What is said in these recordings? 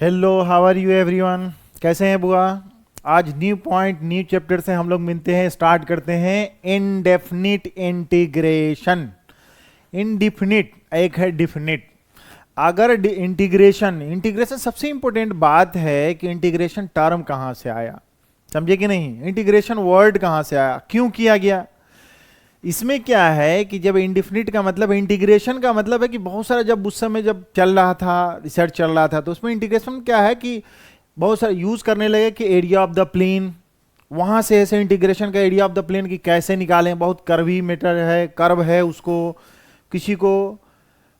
Hello, how are you everyone. कैसे हैं बुआ। आज न्यू पॉइंट न्यू चैप्टर से हम लोग मिलते हैं, स्टार्ट करते हैं इनडेफिनिट इंटीग्रेशन। इनडिफिनिट एक है डिफिनिट। अगर इंटीग्रेशन इंटीग्रेशन सबसे इंपॉर्टेंट बात है कि इंटीग्रेशन टर्म कहाँ से आया, समझे कि नहीं। इंटीग्रेशन वर्ड कहाँ से आया, क्यों किया गया। इसमें क्या है कि जब इंडिफिनिट का मतलब, इंटीग्रेशन का मतलब है कि बहुत सारा, जब उस समय जब चल रहा था, रिसर्च चल रहा था, तो उसमें इंटीग्रेशन क्या है कि बहुत सारा यूज करने लगे कि एरिया ऑफ द प्लेन। वहां से ऐसे इंटीग्रेशन का एरिया ऑफ द प्लेन की कैसे निकालें, बहुत कर्वी मेटर है, कर्व है, उसको किसी को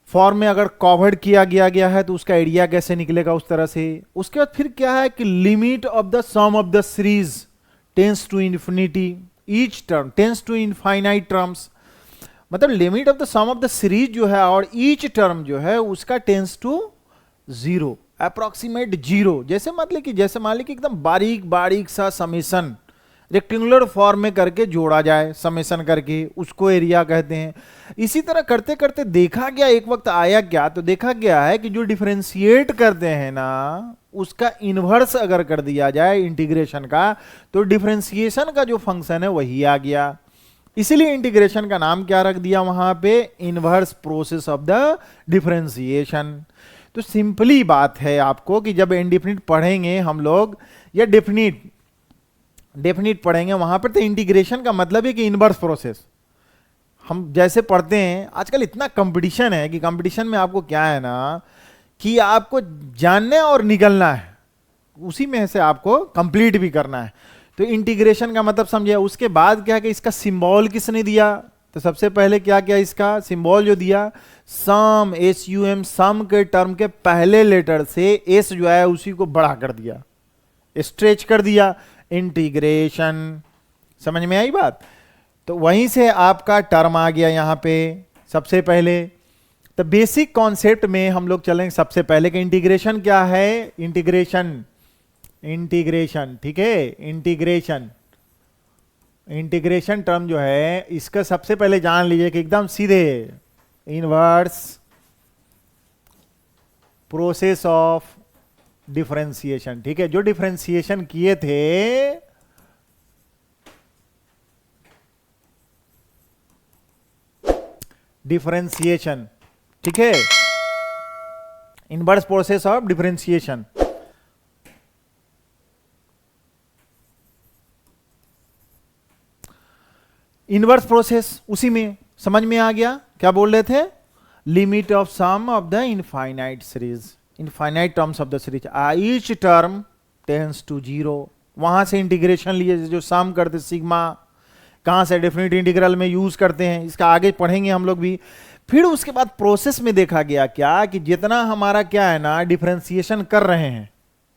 फॉर्म में अगर कवर्ड किया गया है तो उसका एरिया कैसे निकलेगा उस तरह से। उसके बाद फिर क्या है कि limit of the sum of the series tends to infinity, each term tends to infinite terms. मतलब limit of the sum of the series जो है और ईच टर्म जो है उसका tends to zero, approximate zero. जैसे मतलब कि जैसे मान ली कि एकदम बारीक बारीक सा समेशन रेक्टेंगुलर फॉर्म में करके जोड़ा जाए, समेशन करके, उसको एरिया कहते हैं। इसी तरह करते करते देखा गया, एक वक्त आया क्या, तो देखा गया है कि जो डिफरेंशिएट करते हैं ना, उसका इन्वर्स अगर कर दिया जाए इंटीग्रेशन का, तो डिफरेंशिएशन का जो फंक्शन है वही आ गया। इसीलिए इंटीग्रेशन का नाम क्या रख दिया वहां पे, inverse process of the differentiation. तो सिंपली बात है आपको कि जब इंडिफिनिट पढ़ेंगे हम लोग या डेफिनिट डेफिनिट पढ़ेंगे वहां पर, तो इंटीग्रेशन का मतलब है कि इनवर्स प्रोसेस। हम जैसे पढ़ते हैं, आजकल इतना कंपटीशन है कि कंपटीशन में आपको क्या है ना कि आपको जानना और निकलना है, उसी में से आपको कंप्लीट भी करना है। तो इंटीग्रेशन का मतलब समझे। उसके बाद क्या कि इसका सिंबल किसने दिया, तो सबसे पहले क्या किया, इसका सिंबल जो दिया सम, SUM, सम के टर्म के पहले लेटर से एस जो है उसी को बड़ा कर दिया, स्ट्रेच कर दिया, इंटीग्रेशन। समझ में आई बात। तो वहीं से आपका टर्म आ गया यहां पे सबसे पहले। तो बेसिक कॉन्सेप्ट में हम लोग चलेंगे सबसे पहले कि इंटीग्रेशन क्या है। इंटीग्रेशन इंटीग्रेशन ठीक है, इंटीग्रेशन इंटीग्रेशन टर्म जो है इसका सबसे पहले जान लीजिए कि एकदम सीधे इनवर्स प्रोसेस ऑफ डिफरेंशिएशन। ठीक है, जो डिफरेंशिएशन किए थे डिफरेंशिएशन, ठीक है, inverse process of differentiation. Inverse process उसी में समझ में आ गया। क्या बोल रहे थे, limit of sum of the infinite series, infinite terms of the series, each term tends to zero. वहां से इंटीग्रेशन लिए जो सम करते सिग्मा, कहां से डेफिनेट इंटीग्रल में यूज करते हैं, इसका आगे पढ़ेंगे हम लोग भी। फिर उसके बाद प्रोसेस में देखा गया क्या कि जितना हमारा क्या है ना डिफरेंशिएशन कर रहे हैं,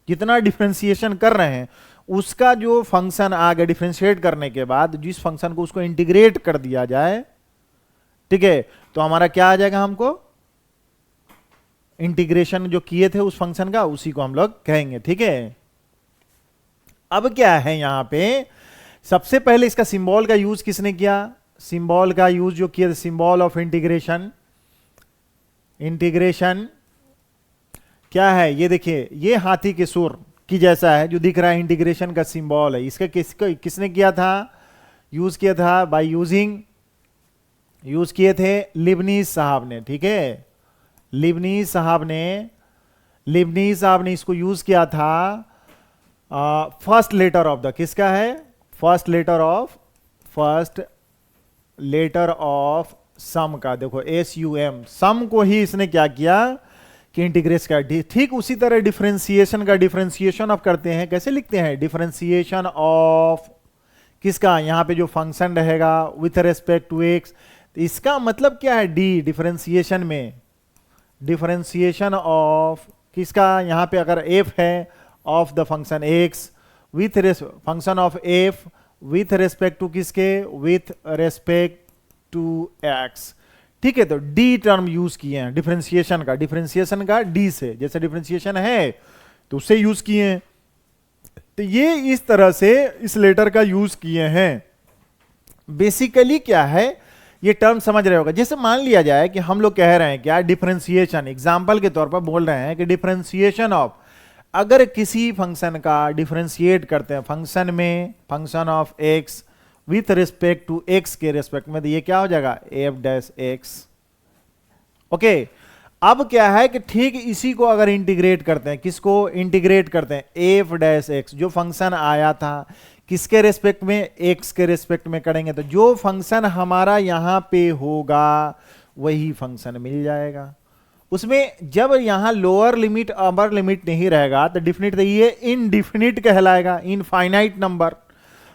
जितना डिफरेंशिएशन कर रहे हैं उसका जो फंक्शन आ गया डिफरेंशिएट करने के बाद, जिस फंक्शन को उसको इंटीग्रेट कर दिया जाए, ठीक है, तो हमारा क्या आ जाएगा, हमको इंटीग्रेशन जो किए थे उस फंक्शन का उसी को हम लोग कहेंगे। ठीक है, अब क्या है यहां पे, सबसे पहले इसका सिंबल का यूज किसने किया, सिंबल का यूज जो किया, सिंबल ऑफ इंटीग्रेशन। इंटीग्रेशन क्या है, ये देखिए, ये हाथी के सुर की जैसा है जो दिख रहा है, इंटीग्रेशन का सिंबल है। इसका किसने किया था, यूज किया था बाय यूज किए थे लिबनीज साहब ने। ठीक है, लिबनीज साहब ने इसको यूज किया था फर्स्ट लेटर ऑफ द, किसका है, फर्स्ट लेटर ऑफ सम का। देखो SUM, सम को ही इसने क्या किया कि इंटीग्रेट कर। ठीक उसी तरह डिफरेंशिएशन का, डिफरेंशिएशन ऑफ करते हैं, कैसे लिखते हैं, डिफरेंशिएशन ऑफ किसका, यहां पे जो फंक्शन रहेगा विथ रेस्पेक्ट टू एक्स, इसका मतलब क्या है, डी डिफरेंशिएशन में, डिफरेंशिएशन ऑफ किसका, यहां पे अगर f है of the function x with function of f with respect to किसके, विथ रेस्पेक्ट टू x। ठीक है, तो डी टर्म यूज किए हैं डिफरेंशिएशन का डी से, जैसे डिफरेंशिएशन है तो उससे यूज किए हैं। तो ये इस तरह से इस लेटर का यूज किए हैं। बेसिकली क्या है, ये टर्म समझ रहे होगा। जैसे मान लिया जाए कि हम लोग कह रहे हैं क्या, डिफरेंशिएशन, एग्जांपल के तौर पर बोल रहे हैं कि डिफरेंशिएशन ऑफ अगर किसी फंक्शन का डिफरेंशिएट करते हैं फंक्शन में, function of x with respect to x के रिस्पेक्ट में, तो ये क्या हो जाएगा एफ डैश एक्स। ओके, अब क्या है कि ठीक इसी को अगर इंटीग्रेट करते हैं, किसको इंटीग्रेट करते हैं, एफ डैश एक्स, जो फंक्शन आया था किसके रेस्पेक्ट में, एक्स के रेस्पेक्ट में करेंगे, तो जो फंक्शन हमारा यहां पे होगा वही फंक्शन मिल जाएगा। उसमें जब यहां लोअर लिमिट अपर लिमिट नहीं रहेगा तो डिफिनिट तो ये इनडिफिनिट कहलाएगा, infinite number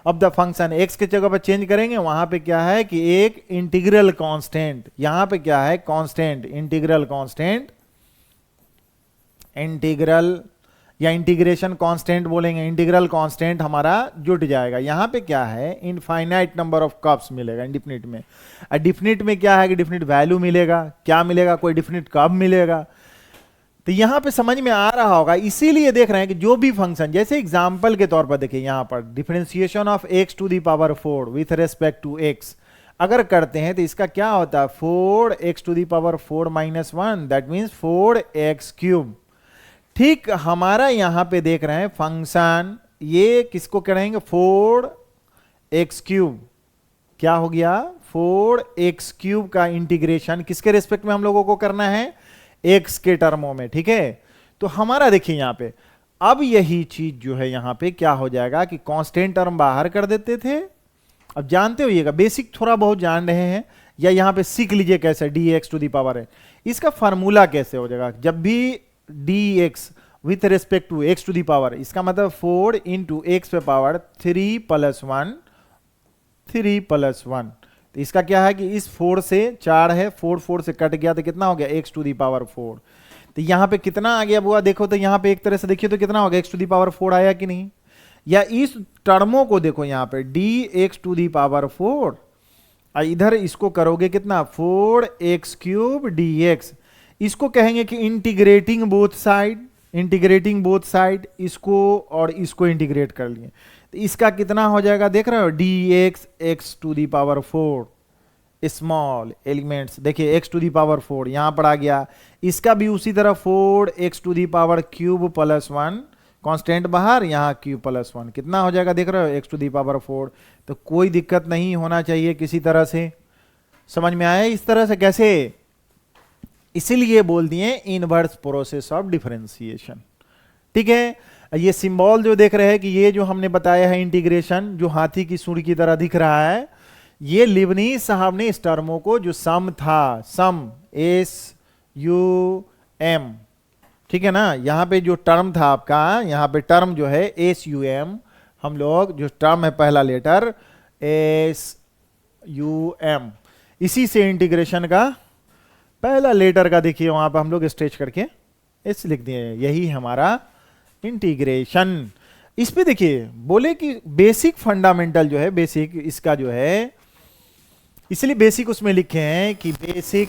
of the function. X के जगह पर चेंज करेंगे, वहां पे क्या है कि एक इंटीग्रल कांस्टेंट, यहां पे क्या है कांस्टेंट, इंटीग्रल कांस्टेंट, इंटीग्रल या इंटीग्रेशन कांस्टेंट बोलेंगे, इंटीग्रल कांस्टेंट हमारा जुट जाएगा। यहां पे क्या है इनफाइनाइट नंबर ऑफ कप्स मिलेगा इंडिफिनिट में। डिफिनिट में क्या है कि डिफिनिट वैल्यू मिलेगा, क्या मिलेगा, कोई डिफिनिट कब मिलेगा। तो यहां पे समझ में आ रहा होगा, इसीलिए देख रहे हैं कि जो भी फंक्शन, जैसे एग्जांपल के तौर पर देखिए यहां पर differentiation of x to the power 4 with respect to x अगर करते हैं तो इसका क्या होता है 4x to the power 4 minus 1, that means 4x cube. ठीक हमारा यहां पे देख रहे हैं फंक्शन, ये किसको करेंगे 4x क्यूब, क्या हो गया 4x क्यूब का इंटीग्रेशन किसके रेस्पेक्ट में हम लोगों को करना है, x के टर्मों में। ठीक है, तो हमारा देखिए यहां पे अब यही चीज जो है यहां पे क्या हो जाएगा कि कांस्टेंट टर्म बाहर कर देते थे। अब जानते होइएगा, बेसिक थोड़ा बहुत जान रहे हैं या यहां पे सीख लीजिए कैसे dx टू दी पावर है, इसका फार्मूला कैसे हो जाएगा। जब भी dx with respect to x to the power, इसका मतलब 4 इंटू एक्स पे पावर 3 प्लस 1, 3 प्लस 1। तो इसका क्या है कि इस 4 से 4 है, 4 4 से कट गया तो कितना हो गया x टू दी पावर 4। तो यहां पे कितना आ गया बुआ, देखो तो यहां पे एक तरह से देखिए तो कितना हो गया x टू दी पावर 4 आया कि नहीं। या इस टर्मों को देखो यहां पे dx टू दी पावर 4, इधर इसको करोगे कितना 4x क्यूब dx, इसको कहेंगे कि integrating both side, integrating both side, इसको और इसको इंटीग्रेट कर लिए तो इसका कितना हो जाएगा देख रहे हो dx x to the power 4 small elements, देखिए x टू दी पावर 4 यहां पर आ गया, इसका भी उसी तरह 4x to the power cube plus 1, constant बाहर, यहां क्यूब प्लस 1, कितना हो जाएगा देख रहे हो x टू दी पावर 4। तो कोई दिक्कत नहीं होना चाहिए किसी तरह से, समझ में आया इस तरह से कैसे, इसीलिए बोल दिए इनवर्स प्रोसेस ऑफ डिफरेंशिएशन। ठीक है, ये सिंबल जो देख रहे हैं कि ये जो हमने बताया है इंटीग्रेशन, जो हाथी की सूंड की तरह दिख रहा है, ये लिबनीज साहब ने इस टर्मों को जो सम था, सम SUM, ठीक है ना, यहां पे जो टर्म था आपका, यहां पे टर्म जो है SUM, हम लोग जो टर्म है पहला लेटर SUM, इसी से इंटीग्रेशन का पहला लेटर का देखिए वहां पर हम लोग स्ट्रेच करके एस लिख दिए, यही हमारा इंटीग्रेशन। इस पे देखिए बोले कि बेसिक फंडामेंटल जो है, बेसिक इसका जो है, इसलिए बेसिक उसमें लिखे हैं कि बेसिक,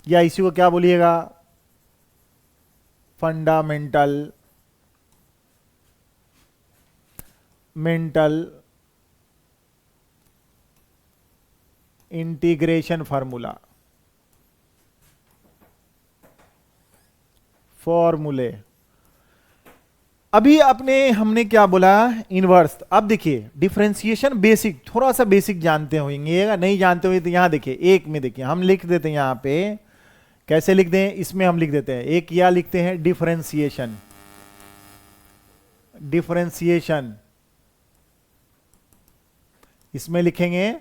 या इसी को क्या बोलिएगा फंडामेंटल मेंटल इंटीग्रेशन फार्मूला, फॉर्मूले। अभी अपने हमने क्या बोला इनवर्स। अब देखिए डिफरेंशिएशन बेसिक, थोड़ा सा बेसिक जानते होंगे, नहीं जानते हुए तो यहां देखिए एक में देखिए हम लिख देते हैं, यहां पे कैसे लिख दें, इसमें हम लिख देते हैं एक या लिखते हैं डिफरेंशिएशन, डिफरेंशिएशन, इसमें लिखेंगे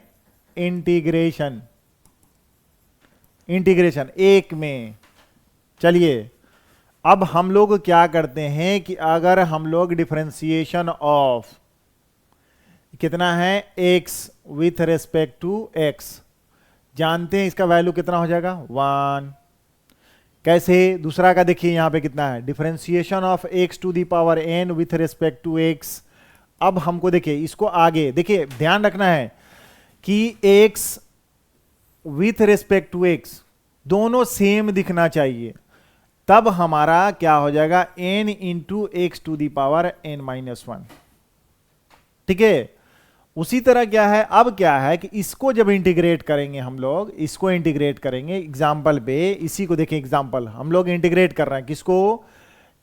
इंटीग्रेशन, इंटीग्रेशन एक में। चलिए अब हम लोग क्या करते हैं कि अगर हम लोग डिफरेंशिएशन ऑफ कितना है x with respect to x जानते हैं, इसका वैल्यू कितना हो जाएगा 1। कैसे, दूसरा का देखिए यहां पे कितना है differentiation of x to the power n with respect to x। अब हमको देखिए इसको आगे देखिए ध्यान रखना है कि x with respect to x दोनों सेम दिखना चाहिए, तब हमारा क्या हो जाएगा n into x to the power n minus 1। ठीक है, उसी तरह क्या है, अब क्या है कि इसको जब इंटीग्रेट करेंगे हम लोग, इसको इंटीग्रेट करेंगे एग्जाम्पल पे, इसी को देखिए एग्जाम्पल हम लोग इंटीग्रेट कर रहे हैं किसको,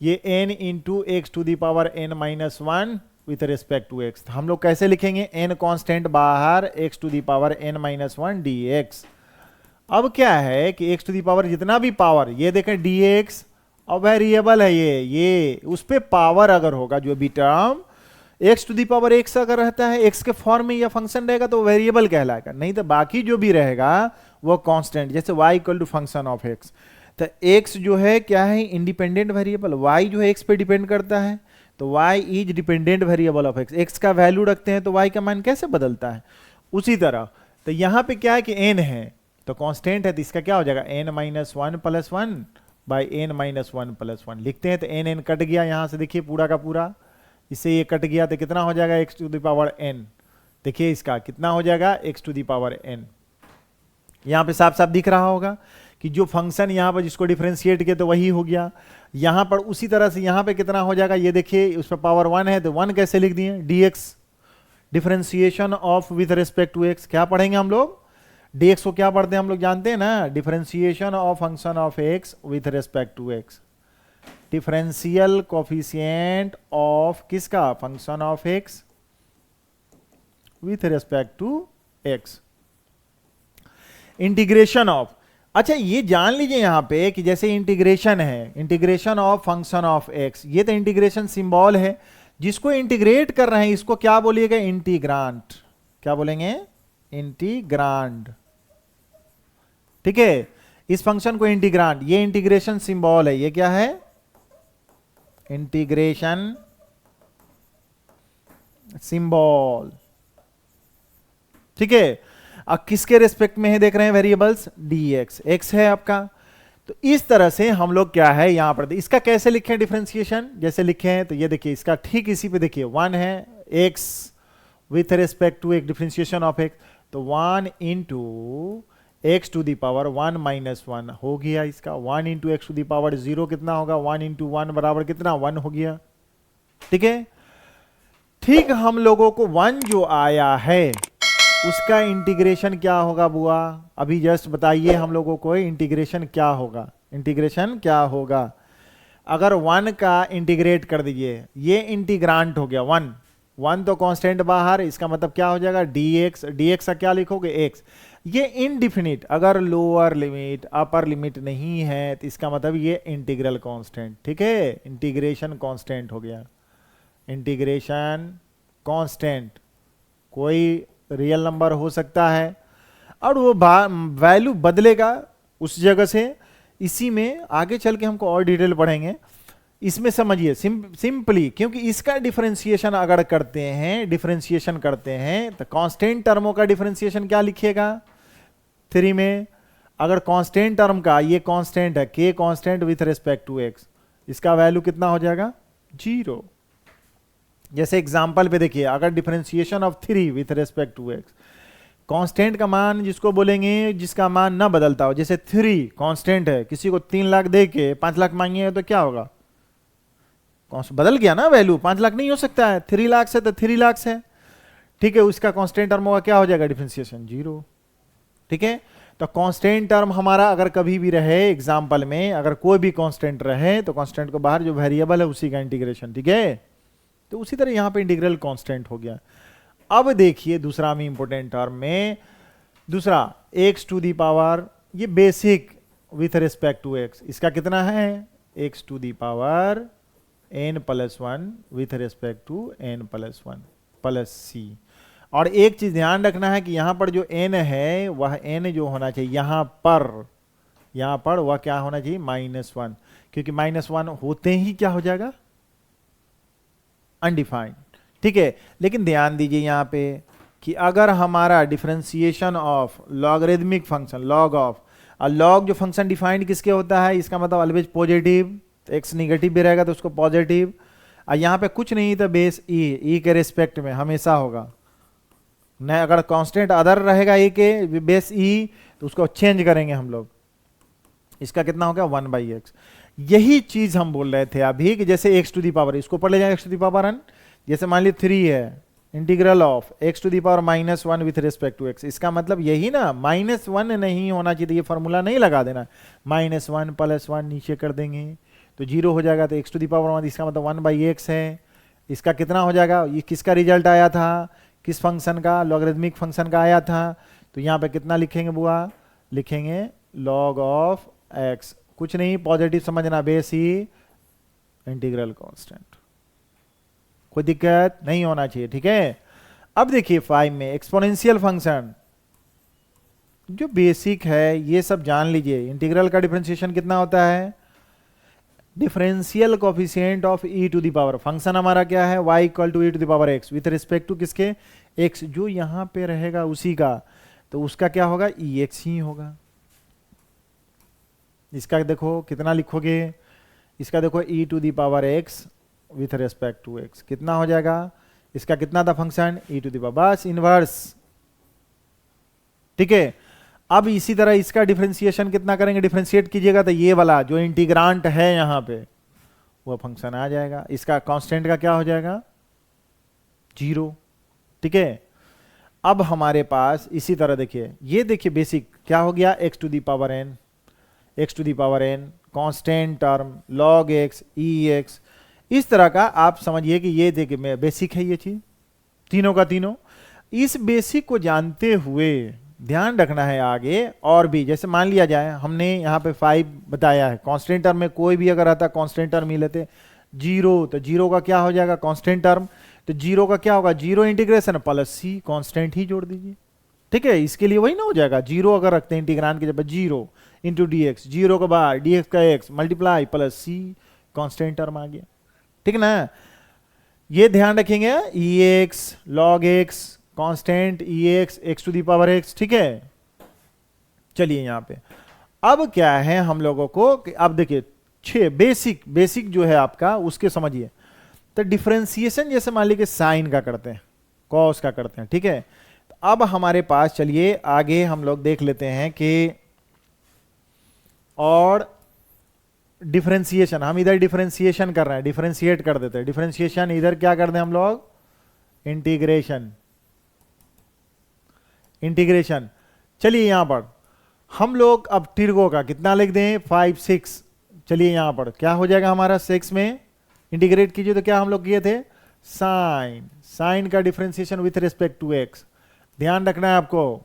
ये n into x to the power n minus one with respect to x। हम लोग कैसे लिखेंगे, n कांस्टेंट बाहर x to the power n minus one dx। अब क्या है कि x टू दी पावर जितना भी पावर, ये देखें dx और वेरिएबल है ये उस पे पावर अगर होगा जो भी term x to the power x अगर रहता है x के फॉर्म में या फंक्शन रहेगा तो वेरिएबल कहलाएगा, नहीं तो बाकी जो भी रहेगा वो कांस्टेंट, जैसे y equal to function of x। तो x जो है क्या है, इंडिपेंडेंट वेरिएबल, y जो है x पे डिपेंड करता है, तो y is dependent variable of x। x का वैल्यू रखते हैं तो y का मान कैसे बदलता है, उसी तरह तो यहां पे क्या है कि n है तो कांस्टेंट है, तो इसका क्या हो जाएगा n minus one plus one by n minus one plus one लिखते हैं, तो n कट गया यहां से, देखिए पूरा का पूरा, इससे ये कट गया तो कितना हो जाएगा x to the power n। देखिए इसका कितना हो जाएगा x to the power n। यहां पे साफ साफ दिख रहा होगा कि जो फंक्शन यहां पर जिसको डिफरेंशिएट किया तो वही हो गया, यहां पर उसी तरह से यहां पे कितना हो जाएगा, ये देखिए उस पर पावर वन है तो वन कैसे लिख दिए, dx differentiation of with respect to x। क्या पढ़ेंगे हम लोग, dx को क्या पढ़ते हैं हम लोग जानते हैं ना, differentiation of function of x with respect to x। Differential coefficient of किसका, function of x with respect to x। Integration of, अच्छा ये जान लीजिए यहां पे कि जैसे इंटीग्रेशन है, integration of function of x, ये तो इंटीग्रेशन सिंबल है, जिसको इंटीग्रेट कर रहे हैं इसको क्या बोलिएगा, इंटीग्रांट। क्या बोलेंगे, इंटीग्रांड। ठीक है, इस फंक्शन को इंटीग्रांड, ये इंटीग्रेशन सिंबल है, ये क्या है, इंटीग्रेशन सिंबल। ठीक है, अब किसके रेस्पेक्ट में है देख रहे हैं, वेरिएबल्स dx, x है आपका। तो इस तरह से हम लोग क्या है यहां पर, इसका कैसे लिखे डिफरेंशिएशन, जैसे लिखे हैं तो ये देखिए इसका ठीक इसी पे देखिए, वन है x विथ रेस्पेक्ट टू एक डिफरेंशिएशन ऑफ x, तो one into x to the power one minus one हो गया इसका, one into x to the power zero कितना होगा, वन इंटू वन बराबर कितना, वन हो गया। ठीक है, ठीक हम लोगों को वन जो आया है उसका इंटीग्रेशन क्या होगा बुआ, अभी जस्ट बताइए हम लोगों को इंटीग्रेशन क्या होगा, इंटीग्रेशन क्या होगा। अगर वन का इंटीग्रेट कर दीजिए, ये इंटीग्रांट हो गया वन, वन तो कांस्टेंट बाहर, इसका मतलब क्या हो जाएगा dx, dx का क्या लिखोगे x। ये इनडिफिनिट, अगर लोअर लिमिट अपर लिमिट नहीं है तो इसका मतलब ये इंटीग्रल कांस्टेंट। ठीक है, इंटीग्रेशन कांस्टेंट हो गया, इंटीग्रेशन कांस्टेंट, कोई रियल नंबर हो सकता है और वो वैल्यू बदलेगा उस जगह से। इसी में आगे चल के हमको और डिटेल पढ़ेंगे, इसमें समझिए सिंपली, क्योंकि इसका डिफरेंशिएशन अगर करते हैं, डिफरेंशिएशन करते हैं तो कांस्टेंट टर्मों का डिफरेंशिएशन क्या लिखिएगा, थ्री में अगर कांस्टेंट टर्म का, ये कांस्टेंट है k constant with respect to x, इसका वैल्यू कितना हो जाएगा, जीरो। जैसे एग्जांपल पे देखिए, अगर differentiation of three with respect to x, constant का मान जिसको बोलेंगे जिसका मान ना बदलता हो, जैसे थ्री कांस्टेंट है, किसी को 3 लाख दे के 5 लाख मांगिए तो क्या होगा, बदल गया ना वैल्यू, 5 लाख नहीं हो सकता है, 3 लाख से तो 3 लाख है। ठीक है, उसका कांस्टेंट टर्म होगा क्या हो जाएगा, डिफरेंशिएशन जीरो। ठीक है, तो कांस्टेंट टर्म हमारा अगर कभी भी रहे, एग्जांपल में अगर कोई भी कांस्टेंट रहे तो कांस्टेंट को बाहर जो वेरिएबल है उसी का इंटीग्रेशन। ठीक है, तो उसी तरह यहां पे इंटीग्रल कांस्टेंट हो गया। अब देखिए दूसरा में इंपॉर्टेंट टर्म में, दूसरा x टू दी पावर, ये basic with respect to x, इसका कितना है, x to the power n plus one with respect to n plus one plus C. और एक चीज ध्यान रखना है कि यहां पर जो n है वह n जो होना चाहिए यहां पर वह क्या होना चाहिए, माइनस वन, क्योंकि माइनस वन होते ही क्या हो जाएगा, अनडिफाइंड। ठीक है, लेकिन ध्यान दीजिए यहां पे कि अगर हमारा differentiation of logarithmic function, log of, और लॉग जो फंक्शन डिफाइंड किसके होता है, इसका मतलब ऑलवेज पॉजिटिव, एक्स निगेटिव भी रहेगा तो उसको पॉजिटिव, और यहाँ पे कुछ नहीं तो बेस ई के रिस्पेक्ट में हमेशा होगा, नहीं अगर कांस्टेंट अदर रहेगा ई के बेस ई तो उसको चेंज करेंगे हम लोग, इसका कितना हो गया 1/x। यही चीज हम बोल रहे थे अभी कि जैसे x टू दी पावर, इसको पढ़ ले जाए x to the power n, जैसे मान ली 3 है integral of x to the power -1 with respect to x. इसका मतलब यही ना, -1 नहीं होना चाहिए, ये फॉर्मूला नहीं लगा देना, -1 +1 नीचे कर देंगे तो 0 हो जाएगा, तो एक्स टू द पावर 1, इसका मतलब 1/x है। इसका कितना हो जाएगा, ये किसका रिजल्ट आया था, किस फंक्शन का, लॉगरिथमिक फंक्शन का आया था। तो यहाँ पे कितना लिखेंगे बुआ, लिखेंगे log ऑफ x, कुछ नहीं पॉजिटिव समझना, बेस ही इंटीग्रल कांस्टेंट, कोई दिक्कत नहीं होना चाहिए, ठीक है। अब देखिए 5 में एक्सपोनेंशियल फंक्शन जो बेसिक है ये सब जान लीजिए। इंटीग्रल का डिफरेंशिएशन कितना होता है, differential coefficient of e to the power, function हमारा क्या है y equal to e to the power x with respect to किसके, x, जो यहां पे रहेगा उसी का, तो उसका क्या होगा, ex ही होगा। इसका देखो कितना लिखोगे, इसका देखो e to the power x with respect to x कितना हो जाएगा, इसका कितना था function, e to the power, बस इनवर्स, ठीक है। अब इसी तरह इसका डिफरेंशिएशन कितना करेंगे, डिफरेंशिएट कीजिएगा तो ये वाला जो इंटीग्रांट है यहां पे वो फंक्शन आ जाएगा, इसका कांस्टेंट का क्या हो जाएगा 0, ठीक है। अब हमारे पास इसी तरह देखिए, ये देखिए बेसिक क्या हो गया, x to the power n, x to the power n constant term log x ex, इस तरह का आप समझिए कि ये देखिए बेसिक है ये चीज, तीनों का तीनों। इस बेसिक को जानते हुए ध्यान रखना है आगे और भी, जैसे मान लिया जाए हमने यहाँ पे 5 बताया है, कांस्टेंट टर्म में कोई भी अगर आता कांस्टेंट टर्म ही लेते 0, तो 0 का क्या हो जाएगा कांस्टेंट टर्म, तो 0 का क्या होगा, 0 इंटीग्रेशन प्लस c, कांस्टेंट ही जोड़ दीजिए, ठीक है। इसके लिए वही ना हो जाएगा, 0 अगर रखते हैं इंटीग्रांड की जब 0 इंटू डी एक्स, 0 के बाद डी एक्स का x multiply plus c, constant term आ गया, ठीक है ना। ये ध्यान रखेंगे, ex log x constant ex x to the power x, ठीक है। चलिए यहां पे अब क्या है हम लोगों को, अब देखिए 6 बेसिक जो है आपका उसके समझिए। तो डिफरेंशिएशन जैसे मान लीजिए साइन का करते हैं, कॉस का करते हैं, ठीक है। तो अब हमारे पास चलिए आगे हम लोग देख लेते हैं कि और डिफरेंशिएशन, हम इधर डिफरेंशिएशन कर रहे हैं, डिफरेंशिएट कर देते हैं, डिफरेंशिएशन इधर क्या कर दें हम लोग, इंटीग्रेशन। चलिए यहां पर हम लोग अब टिर्गो का कितना लिख दें 5 6, चलिए यहां पर क्या हो जाएगा हमारा 6 में इंटीग्रेट कीजिए तो क्या हम लोग किए थे, साइन का differentiation with respect to x. ध्यान रखना है आपको,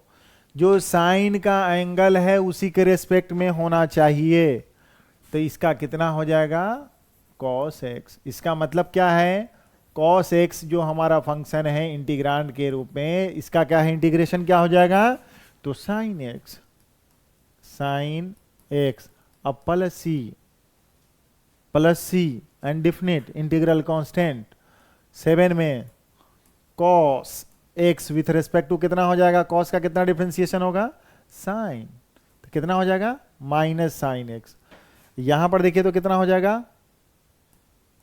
जो साइन का एंगल है उसी के रेस्पेक्ट में होना चाहिए, तो इसका कितना हो जाएगा cos x। इसका मतलब क्या है, cos x जो हमारा फंक्शन है इंटीग्रांड के रूप में, इसका क्या है इंटीग्रेशन क्या हो जाएगा, तो sin x अब plus c and definite integral constant 7 में cos x with respect to कितना हो जाएगा, cos का कितना डिफरेंशिएशन होगा sin, तो कितना हो जाएगा माइनस साइन एक्स। यहां पर देखिए तो कितना हो जाएगा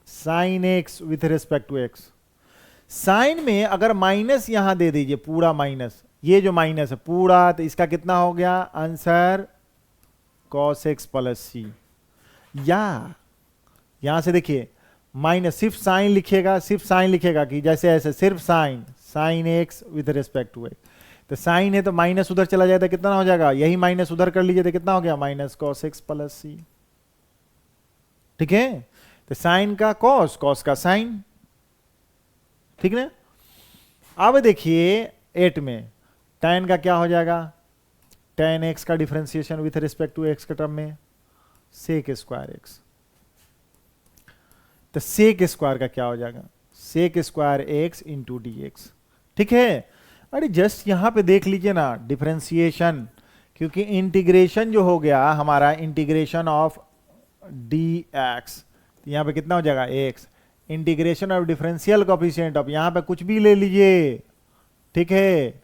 sine x with respect to x. Sine में अगर माइनस यहां दे दीजिए, पूरा माइनस, ये जो माइनस है पूरा, तो इसका कितना हो गया आंसर cos x प्लस सी। या यहां से देखिए माइनस सिर्फ साइन लिखिएगा, सिर्फ साइन लिखेगा कि जैसे ऐसे सिर्फ sine x with respect to x, तो साइन है तो माइनस उधर चला जाएगा, कितना हो जाएगा, यही माइनस उधर कर लीजिए तो कितना हो गया minus cos x plus C, ठीक है। तो साइन का कॉस का साइन, ठीक है। अब देखिए 8 में tan का क्या हो जाएगा, tan x का differentiation with respect to x के टर्म में sec स्क्वायर x, तो sec स्क्वायर का क्या हो जाएगा sec square x into D x, ठीक है। अरे जस्ट यहां पे देख लीजिए ना डिफरेंशिएशन, क्योंकि इंटीग्रेशन जो हो गया हमारा इंटीग्रेशन ऑफ डी एक्स, यहां पे कितना हो जाएगा x, integration of differential coefficient of, यहां पे कुछ भी ले लीजिए, ठीक है,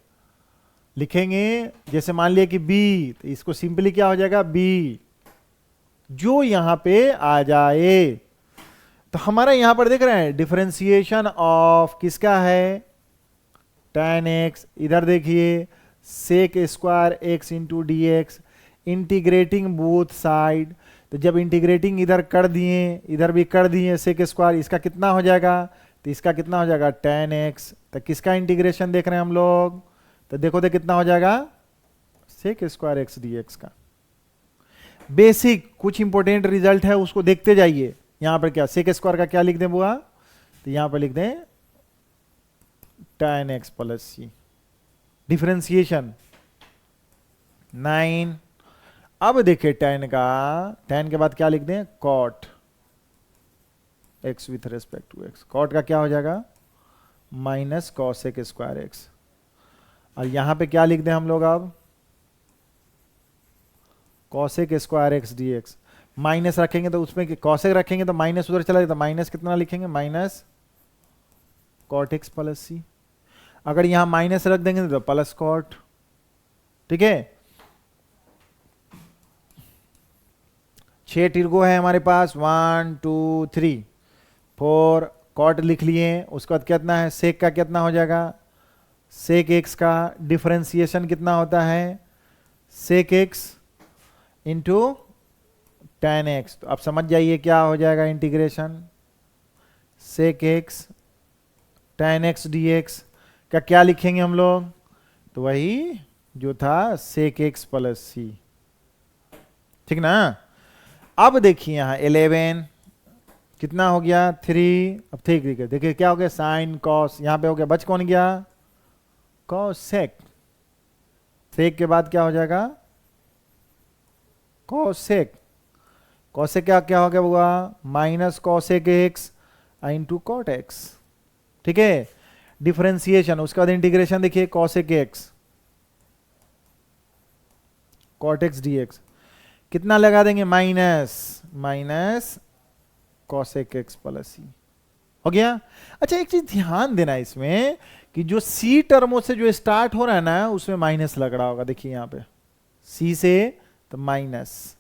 लिखेंगे जैसे मान लिया कि b, तो इसको सिंपली क्या हो जाएगा b, जो यहां पे आ जाए। तो हमारा यहां पर देख रहे हैं डिफरेंशिएशन ऑफ किसका है tan x, इधर देखिए sec square x into D x, integrating both side, तो जब इंटीग्रेटिंग इधर कर दिए इधर भी कर दिए sec स्क्वायर, इसका कितना हो जाएगा, तो इसका कितना हो जाएगा tan x। तो किसका इंटीग्रेशन देख रहे हैं हम लोग, तो देखो तो कितना हो जाएगा sec स्क्वायर x dx का। बेसिक कुछ इंपॉर्टेंट रिजल्ट है उसको देखते जाइए। यहां पर क्या sec स्क्वायर का क्या लिख दें बुआ, तो यहां पर लिख दें tan x plus c। Differentiation 9। अब देखिए tan का, tan के बाद क्या लिख दें cot x with respect to x। cot का क्या हो जाएगा माइनस cosec स्क्वायर x। और यहां पे क्या लिख दें हम लोग अब cosec square x dx। Minus रखेंगे तो उसमें cosec रखेंगे तो माइनस उधर चला जाता, माइनस कितना लिखेंगे minus cot x plus c। अगर यहां माइनस रख देंगे तो प्लस cot। ठीक है, 6 टिर्गो है हमारे पास 1 2 3 4। cot लिख लिए, उसके बाद कितना है sec का कितना हो जाएगा, sec x का डिफरेंशिएशन कितना होता है sec x into tan x। तो आप समझ जाइए क्या हो जाएगा integration sec x tan x dx का क्या लिखेंगे हम लोग, तो वही जो था sec x प्लस c। ठीक ना। अब देखिए यहां 11 कितना हो गया 3। अब ठीक है देखिए क्या हो गया साइन कॉस, यहां पे हो गया बच कौन गया cosec। sec के बाद क्या हो जाएगा cosec। cosec क्या क्या हो गया हुआ minus cosec x into cot x। ठीक है, डिफरेंशिएशन उसके बाद इंटीग्रेशन देखिए cosec x cot x dx कितना लगा देंगे minus cosec x plus c। हो गया। अच्छा एक चीज ध्यान देना इसमें कि जो c टर्मों से जो स्टार्ट हो रहा है ना उसमें माइनस लग रहा होगा। देखिए यहां पे c से तो माइनस,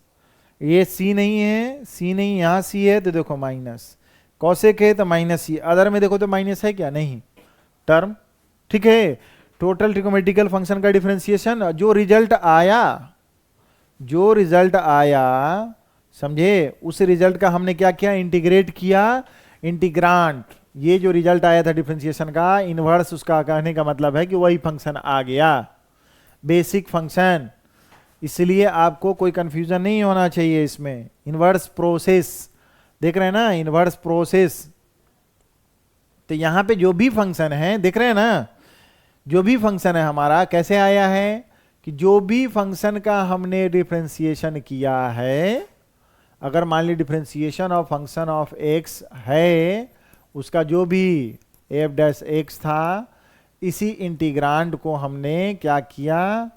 ये c नहीं है, c नहीं, यहां c है तो देखो माइनस, cosec है तो माइनस c, अदर में देखो तो माइनस है क्या नहीं टर्म। ठीक है, टोटल ट्रिग्नोमेट्रिकल फंक्शन का डिफरेंशिएशन जो रिजल्ट आया समझे, उस रिजल्ट का हमने क्या किया इंटीग्रेट किया, इंटीग्रांट। ये जो रिजल्ट आया था डिफरेंशिएशन का इनवर्स, उसका कहने का मतलब है कि वही फंक्शन आ गया बेसिक फंक्शन। इसलिए आपको कोई कंफ्यूजन नहीं होना चाहिए इसमें। इनवर्स प्रोसेस देख रहे हैं ना, इनवर्स प्रोसेस। तो यहां पे जो भी फंक्शन है देख रहे हैं ना, जो भी फंक्शन है हमारा कैसे आया है कि जो भी फंक्शन का हमने डिफरेंशिएशन किया है, अगर मान ली differentiation of function of x है, उसका जो भी एफ डैश एक्स था, इसी इंटीग्रांड को हमने क्या किया,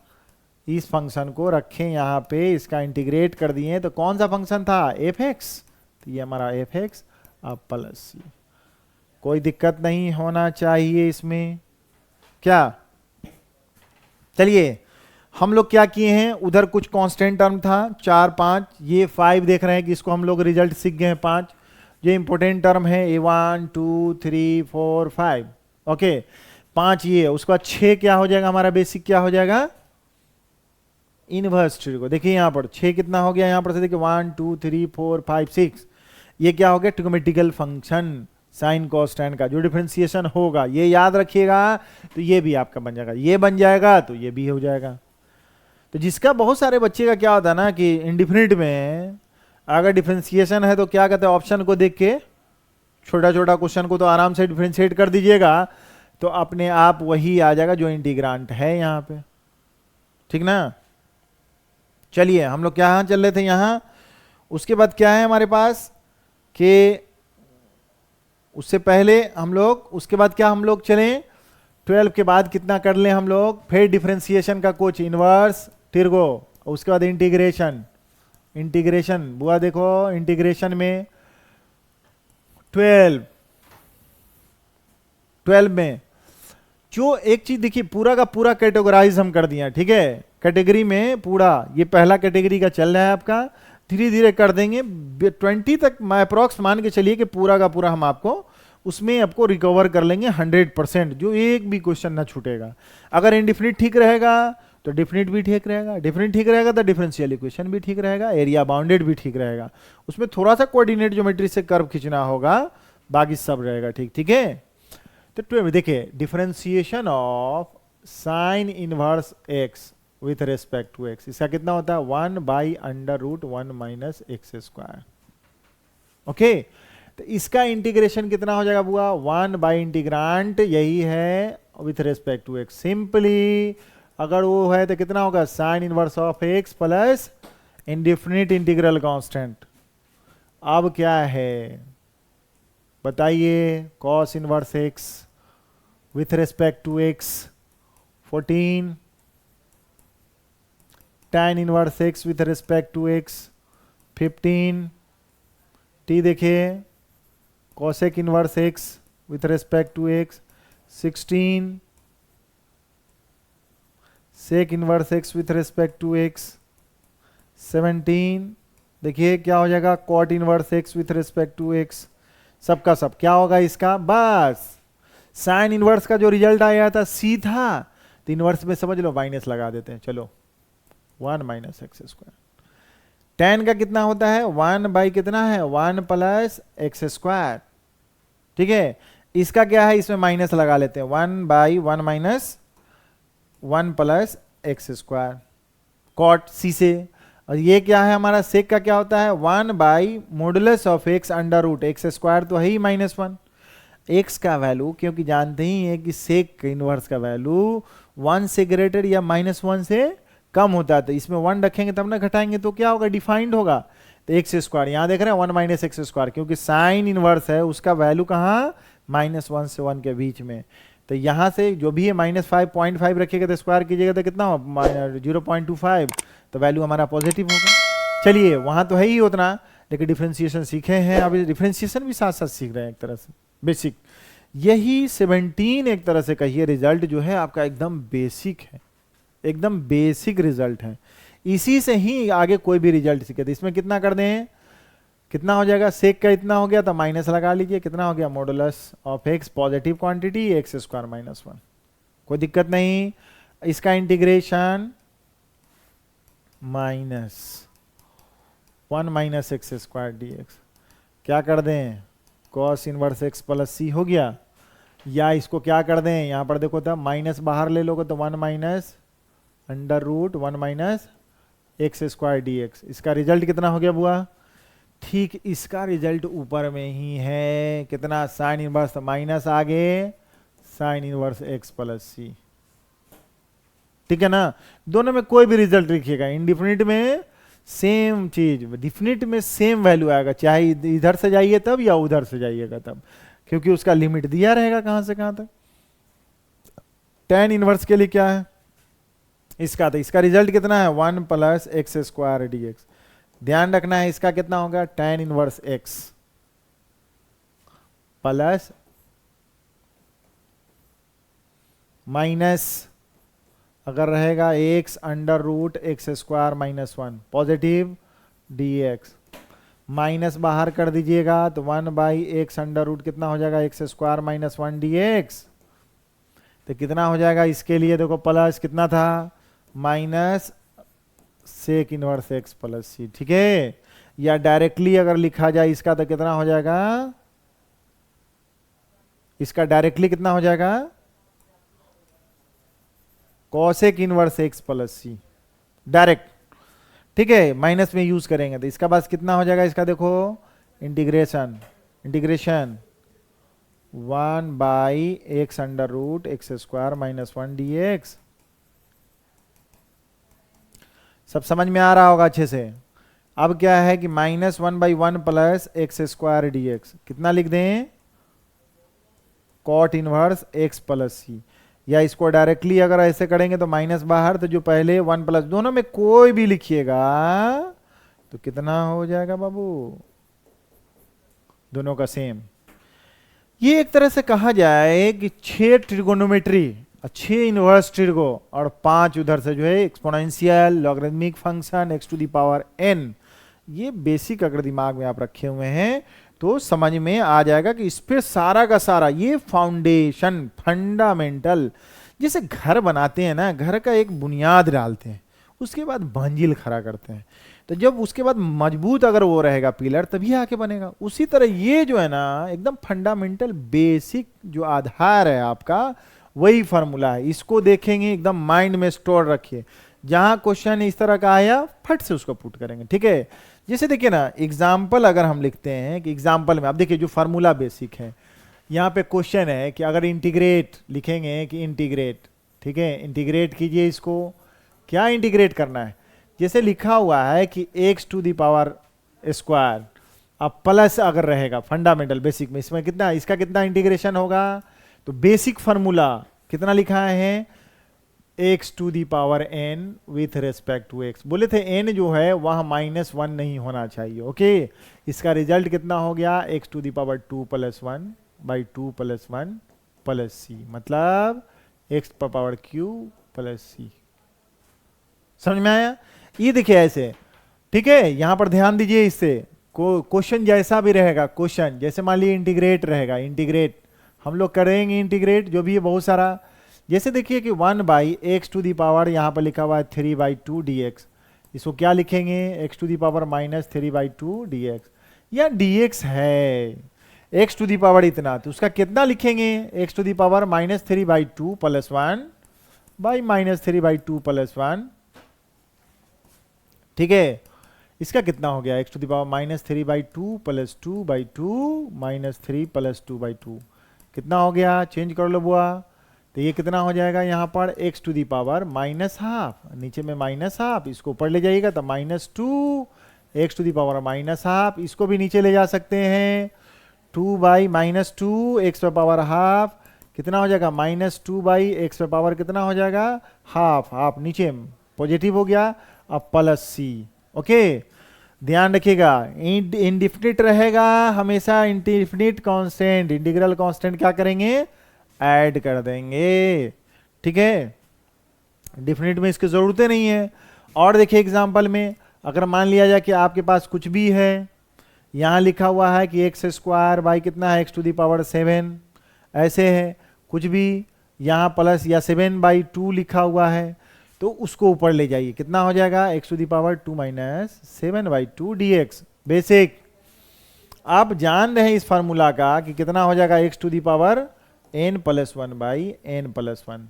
इस फंक्शन को रखें यहाँ पे, इसका इंटीग्रेट कर दिए। तो कौन सा फंक्शन था एफ एक्स, तो ये हमारा एफ एक्स अब प्लस सी। कोई दिक्कत नहीं होना चाहिए इसमें क्या। चलिए हम लोग क्या किए हैं, उधर कुछ कांस्टेंट टर्म था 4 5, ये 5 देख रहे हैं कि इसको हम लोग रिजल्ट सीख गए हैं 5। ये इंपॉर्टेंट टर्म है ए 1 2 3 4 5। ओके 5 ये, उसके बाद 6 क्या हो जाएगा हमारा बेसिक क्या हो जाएगा इनवर्स ट्रिगो। देखिए यहां पर 6 कितना हो गया, यहां पर से देखिए 1 2 3 4 5 6, ये क्या हो गया trigonometrical function sine cos tan का जो डिफरेंशिएशन होगा, ये याद रखिएगा। तो ये भी आपका बन जाएगा, ये बन जाएगा तो ये भी हो जाएगा। तो जिसका बहुत सारे बच्चे का क्या होता है ना कि इंडिफिनिट में अगर डिफरेंशिएशन है तो क्या कहते हैं ऑप्शन को देख के छोटा छोटा क्वेश्चन को तो आराम से डिफरेंशिएट कर दीजिएगा, तो अपने आप वही आ जाएगा जो इंटीग्रांट है यहाँ पे। ठीक ना। चलिए हम लोग क्या चल रहे थे यहाँ, उसके बाद क्या है हमारे पास कि उससे पहले हम लोग, उसके बाद क्या हम लोग चले 12 के बाद कितना कर लें हम लोग, फिर डिफरेंशिएशन का कुछ इनवर्स टिर्गो, उसके बाद इंटीग्रेशन। इंटीग्रेशन बुआ देखो इंटीग्रेशन में 12 में जो एक चीज देखिए पूरा का पूरा कैटेगराइज हम कर दिया। ठीक है, कैटेगरी में पूरा ये पहला कैटेगरी का चल रहा है आपका, धीरे धीरे कर देंगे 20 तक अप्रोक्स मान के चलिए कि पूरा का पूरा हम आपको उसमें आपको रिकवर कर लेंगे 100%, जो एक भी क्वेश्चन ना छूटेगा। अगर इनडिफिनिट ठीक रहेगा तो डिफिनिट भी ठीक रहेगा, डिफिनिट ठीक रहेगा तो डिफरेंशियल इक्वेशन भी ठीक रहेगा, एरिया बाउंडेड भी ठीक रहेगा। उसमें थोड़ा सा कोऑर्डिनेट ज्योमेट्री से कर्व खींचना होगा बाकी सब रहेगा ठीक। ठीक है, तो देखिए differentiation of sine inverse x with respect to x, इसका कितना होता है 1/√1 माइनस एक्स स्क्वायर। ओके, तो इसका इंटीग्रेशन कितना हो जाएगा बुआ 1/इंटीग्रांट यही है with respect to x. Simply अगर वो है तो कितना होगा sine inverse of x plus indefinite integral constant. अब क्या है बताइए, cos inverse x with respect to x 14, tan inverse x with respect to x 15, टी देखिए cosec inverse x with respect to x 16, sec inverse x with respect to x 17, देखिए क्या हो जाएगा cot inverse x with respect to x, सबका सब क्या होगा इसका, बस साइन इनवर्स का जो रिजल्ट आया था सीधा, तो इनवर्स में समझ लो माइनस लगा देते हैं। चलो 1 माइनस एक्स स्क्वायर, tan का कितना होता है 1 कितना है 1 प्लस एक्स स्क्वायर। ठीक है, इसका क्या है इसमें माइनस लगा लेते हैं 1/1 minus 1 plus x square cot c से। और ये क्या है हमारा सेक का क्या होता है 1/मॉडुलस of x under root x square, तो है ही -1। एक्स का वैल्यू क्योंकि जानते ही है कि सेक इनवर्स का वैल्यू 1 से ग्रेटर या -1 से कम होता है, तो इसमें 1 रखेंगे तब ना घटाएंगे तो क्या होगा डिफाइंड होगा, तो एक्स स्क्वायर यहाँ देख रहे हैं 1 माइनस एक्स स्क्वायर, क्योंकि साइन इनवर्स है उसका वैल्यू कहाँ -1 से 1 के बीच में, तो यहाँ से जो भी है -5.5 रखिएगा तो स्क्वायर कीजिएगा तो कितना होगा 0.25, तो वैल्यू हमारा पॉजिटिव होगा। चलिए वहाँ तो है ही उतना, लेकिन डिफ्रेंसिएशन सीखे हैं, अभी डिफ्रेंसिएशन भी साथ साथ सीख रहे हैं एक तरह से बेसिक। यही 17 एक तरह से कहिए रिजल्ट जो है आपका एकदम बेसिक है, एकदम बेसिक रिजल्ट है, इसी से ही आगे कोई भी रिजल्ट सीखे। तो इसमें कितना कर दें, कितना हो जाएगा सेक का इतना हो गया तो माइनस लगा लीजिए, कितना हो गया modulus of x positive quantity x square -1, कोई दिक्कत नहीं। इसका integration -1 minus x square dx, क्या कर दें कॉस इनवर्स एक्स प्लस सी हो गया, या इसको क्या कर दें यहाँ पर देखो तब माइनस बाहर ले लोगे तो 1 minus √1 minus x square dx, इसका रिजल्ट कितना हो गया बुआ, ठीक इसका रिजल्ट ऊपर में ही है, कितना साइन इनवर्स माइनस आगे sign inverse x plus C. ठीक है ना, दोनों में कोई भी रिजल्ट लिखिएगा, इंडिफिनिट में सेम चीज, डिफिनिट में सेम वैल्यू आएगा, चाहे इधर से जाइए तब या उधर से जाइएगा तब, क्योंकि उसका लिमिट दिया रहेगा कहां से कहां तक। tan इनवर्स के लिए क्या है इसका, तो इसका रिजल्ट कितना है 1 प्लस एक्स स्क्वायर dx, ध्यान रखना है इसका कितना होगा tan inverse x plus minus अगर रहेगा x under root x square -1 positive dx, minus बाहर कर दीजिएगा तो 1/x अंडर रूट कितना हो जाएगा एक्स स्क्वायर -1 dx, तो कितना हो जाएगा इसके लिए देखो प्लस कितना था minus sec inverse x plus C. ठीक है, या डायरेक्टली अगर लिखा जाए इसका तो कितना हो जाएगा, इसका डायरेक्टली कितना हो जाएगा कॉसेक इनवर्स एक्स प्लस सी डायरेक्ट। ठीक है, माइनस में यूज करेंगे तो इसका पास कितना हो जाएगा, इसका देखो integration 1/x under root x square -1 dx, सब समझ में आ रहा होगा अच्छे से। अब क्या है कि -1/1 प्लस एक्स स्क्वायर dx, कितना लिख दें कॉट इनवर्स एक्स प्लस सी, या इसको डायरेक्टली अगर ऐसे करेंगे तो माइनस बाहर, तो जो पहले 1 प्लस, दोनों में कोई भी लिखिएगा तो कितना हो जाएगा बाबू, दोनों का सेम। ये एक तरह से कहा जाए कि 6 ट्रिगोनोमेट्री, 6 इनवर्स ट्रिगो और 5 उधर से जो है exponential logarithmic function x to the power n, ये बेसिक अगर दिमाग में आप रखे हुए हैं तो समझ में आ जाएगा कि इस पे सारा का सारा ये फाउंडेशन फंडामेंटल, जैसे घर बनाते हैं ना, घर का एक बुनियाद डालते हैं उसके बाद मंजिल खड़ा करते हैं, तो जब उसके बाद मजबूत अगर वो रहेगा पिलर तभी आके बनेगा। उसी तरह ये जो है ना एकदम फंडामेंटल बेसिक जो आधार है आपका वही फार्मूला है, इसको देखेंगे एकदम माइंड में स्टोर रखिए। जहां क्वेश्चन इस तरह का आया फट से उसको पुट करेंगे, ठीक है। जैसे देखिए ना एग्जाम्पल अगर हम लिखते हैं कि एग्जाम्पल में आप देखिए जो फार्मूला बेसिक है, यहाँ पे क्वेश्चन है कि अगर इंटीग्रेट लिखेंगे कि इंटीग्रेट, ठीक है, इंटीग्रेट कीजिए इसको, क्या इंटीग्रेट करना है, जैसे लिखा हुआ है कि x to the power square, अब प्लस अगर रहेगा फंडामेंटल बेसिक में इसमें कितना, इसका कितना इंटीग्रेशन होगा, तो बेसिक फार्मूला कितना लिखा है x to the power n with respect to x, बोले थे एन जो है वहां -1 नहीं होना चाहिए, ओके। इसका रिजल्ट कितना हो गया x to the power 2 + 1 by 2 + 1 plus C, मतलब एक्स पर पावर क्यू प्लस सी। समझ में आया? ये देखिए ऐसे, ठीक है। यहां पर ध्यान दीजिए, इससे क्वेश्चन जैसा भी रहेगा, क्वेश्चन जैसे मान लीजिए इंटीग्रेट रहेगा, इंटीग्रेट हम लोग करेंगे, इंटीग्रेट जो भी है बहुत सारा, जैसे देखिए कि 1/x टू दी पावर यहाँ पर लिखा हुआ है 3/2 dx, इसको क्या लिखेंगे x to the power -3/2 dx, या dx है x टू दी पावर इतना, तो उसका कितना लिखेंगे x to the power -3/2 + 1 by -3/2 + 1, ठीक है। इसका कितना हो गया x टू दी पावर -3/2 + 2/2 -3 + 2/2, कितना हो गया, चेंज कर लो बुआ, तो ये कितना हो जाएगा यहाँ पर x टू दी पावर -½ नीचे में -½ इसको ऊपर ले जाइएगा तो -2 x टू दी पावर -½ इसको भी नीचे ले जा सकते हैं, 2/-2 x पर पावर ½ कितना हो जाएगा -2/x पर पावर कितना हो जाएगा ½ नीचे पॉजिटिव हो गया, अब प्लस सी, ओके। ध्यान रखिएगा इंडिफिनिट रहेगा हमेशा, इंडिफिनिट कांस्टेंट इंटीग्रल कांस्टेंट क्या करेंगे ऐड कर देंगे, ठीक है। डिफिनिट में इसकी जरूरत नहीं है। और देखिए एग्जांपल में अगर मान लिया जाए कि आपके पास कुछ भी है, यहां लिखा हुआ है कि x² बाई कितना है x टू दी पावर 7, ऐसे है कुछ भी, यहां प्लस या 7/2 लिखा हुआ है, तो उसको ऊपर ले जाइए, कितना हो जाएगा x to the power 2 - 7/2 dx basic. आप जान रहे हैं इस फार्मूला का कि कितना हो जाएगा x to the power n+1/n+1,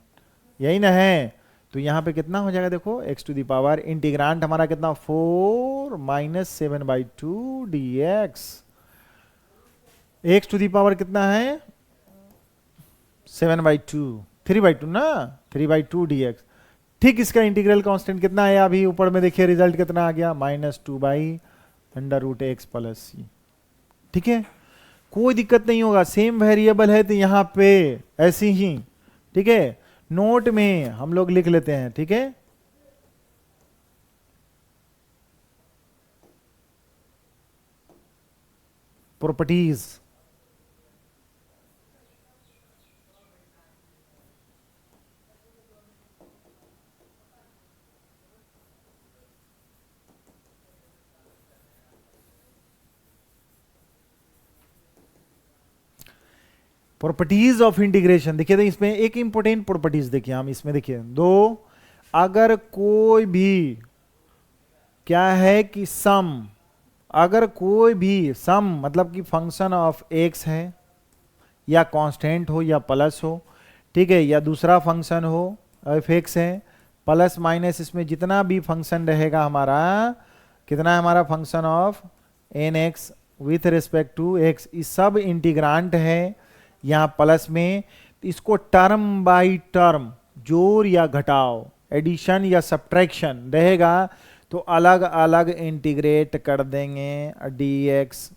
यही ना है। तो यहां पे कितना हो जाएगा देखो x to the power, integrand हमारा कितना 4 - 7/2 dx, x to the power कितना है 7/2 3/2 ना 3/2 dx, ठीक। इसका इंटीग्रल कांस्टेंट कितना है अभी ऊपर में देखिए रिजल्ट कितना आ गया -2/√x + c, ठीक है। कोई दिक्कत नहीं होगा, सेम वेरिएबल है तो यहाँ पे ऐसी ही, ठीक है। नोट में हम लोग लिख लेते हैं, ठीक है। प्रॉपर्टीज, प्रॉपर्टीज ऑफ इंटीग्रेशन देखिए, तो इसमें एक इंपॉर्टेंट प्रॉपर्टीज देखिए, हम इसमें देखिए दो, अगर कोई भी क्या है कि सम, अगर कोई भी सम मतलब कि फंक्शन ऑफ एक्स है या कांस्टेंट हो या प्लस हो, ठीक है, या दूसरा फंक्शन हो एफ एक्स है, प्लस माइनस इसमें जितना भी फंक्शन रहेगा हमारा, कितना है हमारा function of n x with respect to x, इस सब इंटीग्रांट है यहाँ प्लस में, इसको टर्म बाय टर्म जोड़ या घटाव, एडिशन या सब्ट्रैक्शन रहेगा तो अलग अलग इंटीग्रेट कर देंगे dx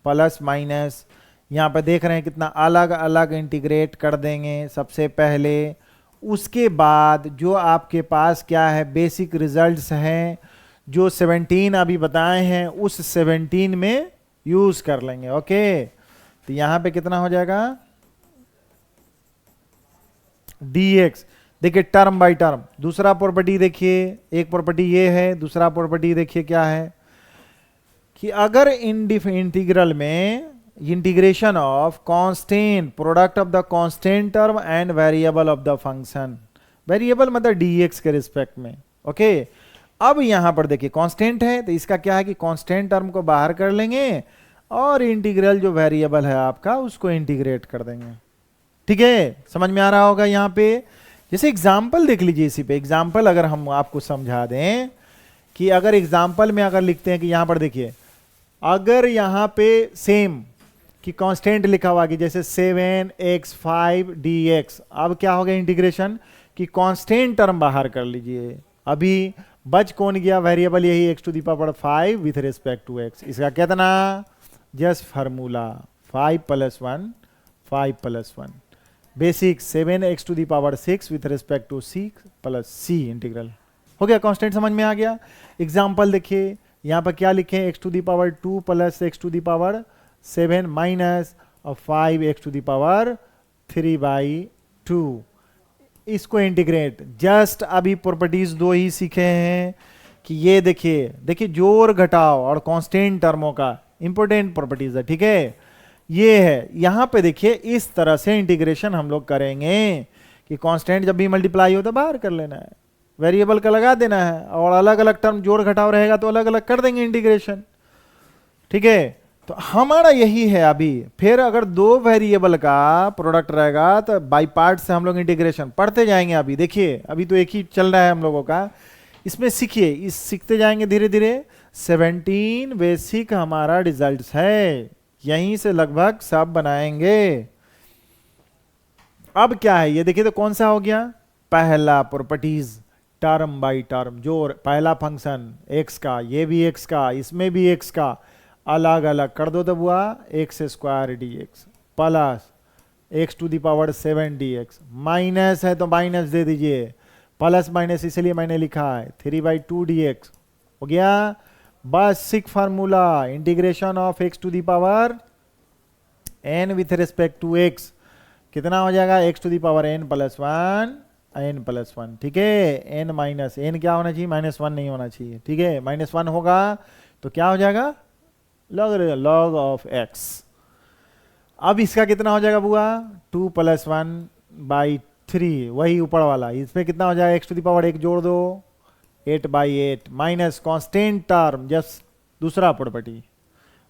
प्लस माइनस, यहाँ पे देख रहे हैं कितना अलग अलग इंटीग्रेट कर देंगे सबसे पहले। उसके बाद जो आपके पास क्या है बेसिक रिजल्ट्स हैं जो 17 अभी बताए हैं उस 17 में यूज कर लेंगे, ओके। तो यहाँ पे कितना हो जाएगा dx, देखिए टर्म बाय टर्म। दूसरा प्रॉपर्टी देखिए, एक प्रॉपर्टी ये है, दूसरा प्रॉपर्टी देखिए क्या है कि अगर इंटीग्रल में integration of constant product of the constant term and variable of the function, variable मतलब dx के रिस्पेक्ट में, ओके। अब यहां पर देखिए कांस्टेंट है, तो इसका क्या है कि कांस्टेंट टर्म को बाहर कर लेंगे और इंटीग्रल जो वेरिएबल है आपका उसको इंटीग्रेट कर देंगे। ठीक है, समझ में आ रहा होगा। यहां पे जैसे एग्जाम्पल देख लीजिए, इसी पे एग्जाम्पल अगर हम आपको समझा दें कि अगर एग्जाम्पल में अगर लिखते हैं कि यहां पर देखिए, अगर यहां पे सेम कि कांस्टेंट लिखा हुआ कि जैसे 7x5 dx, अब क्या हो गया इंटीग्रेशन कि कांस्टेंट टर्म बाहर कर लीजिए। अभी बच कौन गया वेरिएबल, यही x to the power 5 with respect to x। इसका कितना, just formula 5 + 1 5 + 1 basic 7x to the power 6 with respect to c plus c integral हो गया। कांस्टेंट समझ में आ गया। एग्जाम्पल देखिए यहां पर क्या लिखे, x to the power 2 plus x to the power 7 minus 5x to the power 3/2। इसको इंटीग्रेट, जस्ट अभी प्रॉपर्टीज दो ही सीखे हैं कि ये देखिए जोड़ घटाव और कांस्टेंट टर्मों का इंपॉर्टेंट प्रॉपर्टीज है। ठीक है, ये है। यहां पे देखिए इस तरह से इंटीग्रेशन हम लोग करेंगे कि कांस्टेंट जब भी मल्टीप्लाई हो तो बाहर कर लेना है, वेरिएबल का लगा देना है, और अलग अलग टर्म जोड़ घटाव रहेगा तो अलग अलग कर देंगे इंटीग्रेशन। ठीक है, तो हमारा यही है अभी। फिर अगर दो वेरिएबल का प्रोडक्ट रहेगा तो बाई पार्ट से हम लोग इंटीग्रेशन पढ़ते जाएंगे। अभी देखिए अभी तो एक ही चल रहा है हम लोगों का, इसमें सीखिए, इस सीखते जाएंगे धीरे धीरे। 17 बेसिक हमारा रिजल्ट है, यहीं से लगभग सब बनाएंगे। अब क्या है ये देखिए, तो कौन सा हो गया, पहला प्रॉपर्टीज टर्म बाई टर्म, जो पहला फंक्शन x का, ये भी x का, इसमें भी x का, अलग अलग कर दो तब हुआ x² dx plus x to the power 7 dx, minus है तो माइनस दे दीजिए, प्लस माइनस इसलिए मैंने लिखा है 3/2 dx हो गया। Basic formula integration of x to the power n with respect to x कितना हो जाएगा, x to the power n + 1 n + 1। ठीक है, n माइनस n क्या होना चाहिए, -1 नहीं होना चाहिए। ठीक है, -1 होगा तो क्या हो जाएगा, log ऑफ x। अब इसका कितना हो जाएगा बुआ, 2 + 1/3, वही ऊपर वाला, इसमें कितना हो जाएगा, x टू दी पावर 1 जोड़ दो 8/8 माइनस कांस्टेंट टर्म जस्ट दूसरा प्रॉपर्टी।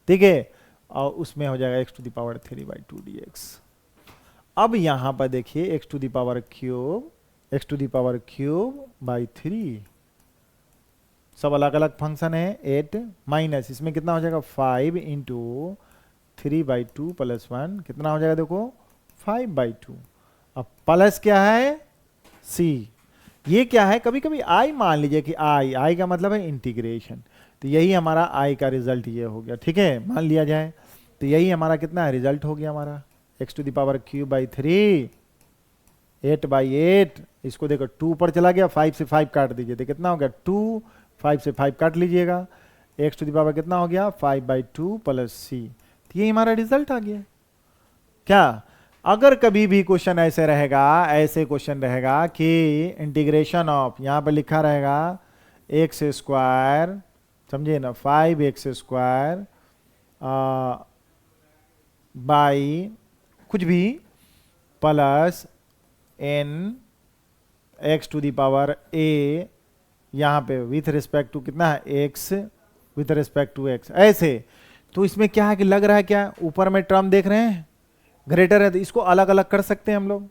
ठीक है, और उसमें हो जाएगा x to the power 3/2 dx। अब यहां पर देखिए x to the power cube by 3, सब अलग अलग फंक्शन है। 8 माइनस इसमें कितना हो जाएगा, 5 इंटू 3/2 + 1 कितना हो जाएगा, देखो 5/2। अब प्लस क्या है, c, ये क्या है, कभी कभी i मान लीजिए कि i का मतलब है इंटीग्रेशन, तो यही हमारा i का रिजल्ट ये हो गया। ठीक है, मान लिया जाए तो यही हमारा कितना है, रिजल्ट हो गया हमारा x to the power cube by 3 8/8। इसको देखो 2 पर चला गया, 5 से 5 काट दीजिए तो कितना हो गया 2, 5 से 5 काट लीजिएगा, x टू दी पावर कितना हो गया 5/2 प्लस c, तो ये हमारा रिजल्ट आ गया। क्या, अगर कभी भी क्वेश्चन ऐसे रहेगा, ऐसे क्वेश्चन रहेगा कि इंटीग्रेशन ऑफ, यहां पर लिखा रहेगा x², समझिए ना, 5x² बाई कुछ भी plus n x to the power a, यहां पे विथ रिस्पेक्ट टू कितना है x with respect to x, ऐसे। तो इसमें क्या है कि लग रहा है क्या, ऊपर में टर्म देख रहे हैं ग्रेटर है, तो इसको अलग अलग कर सकते हैं हम लोग।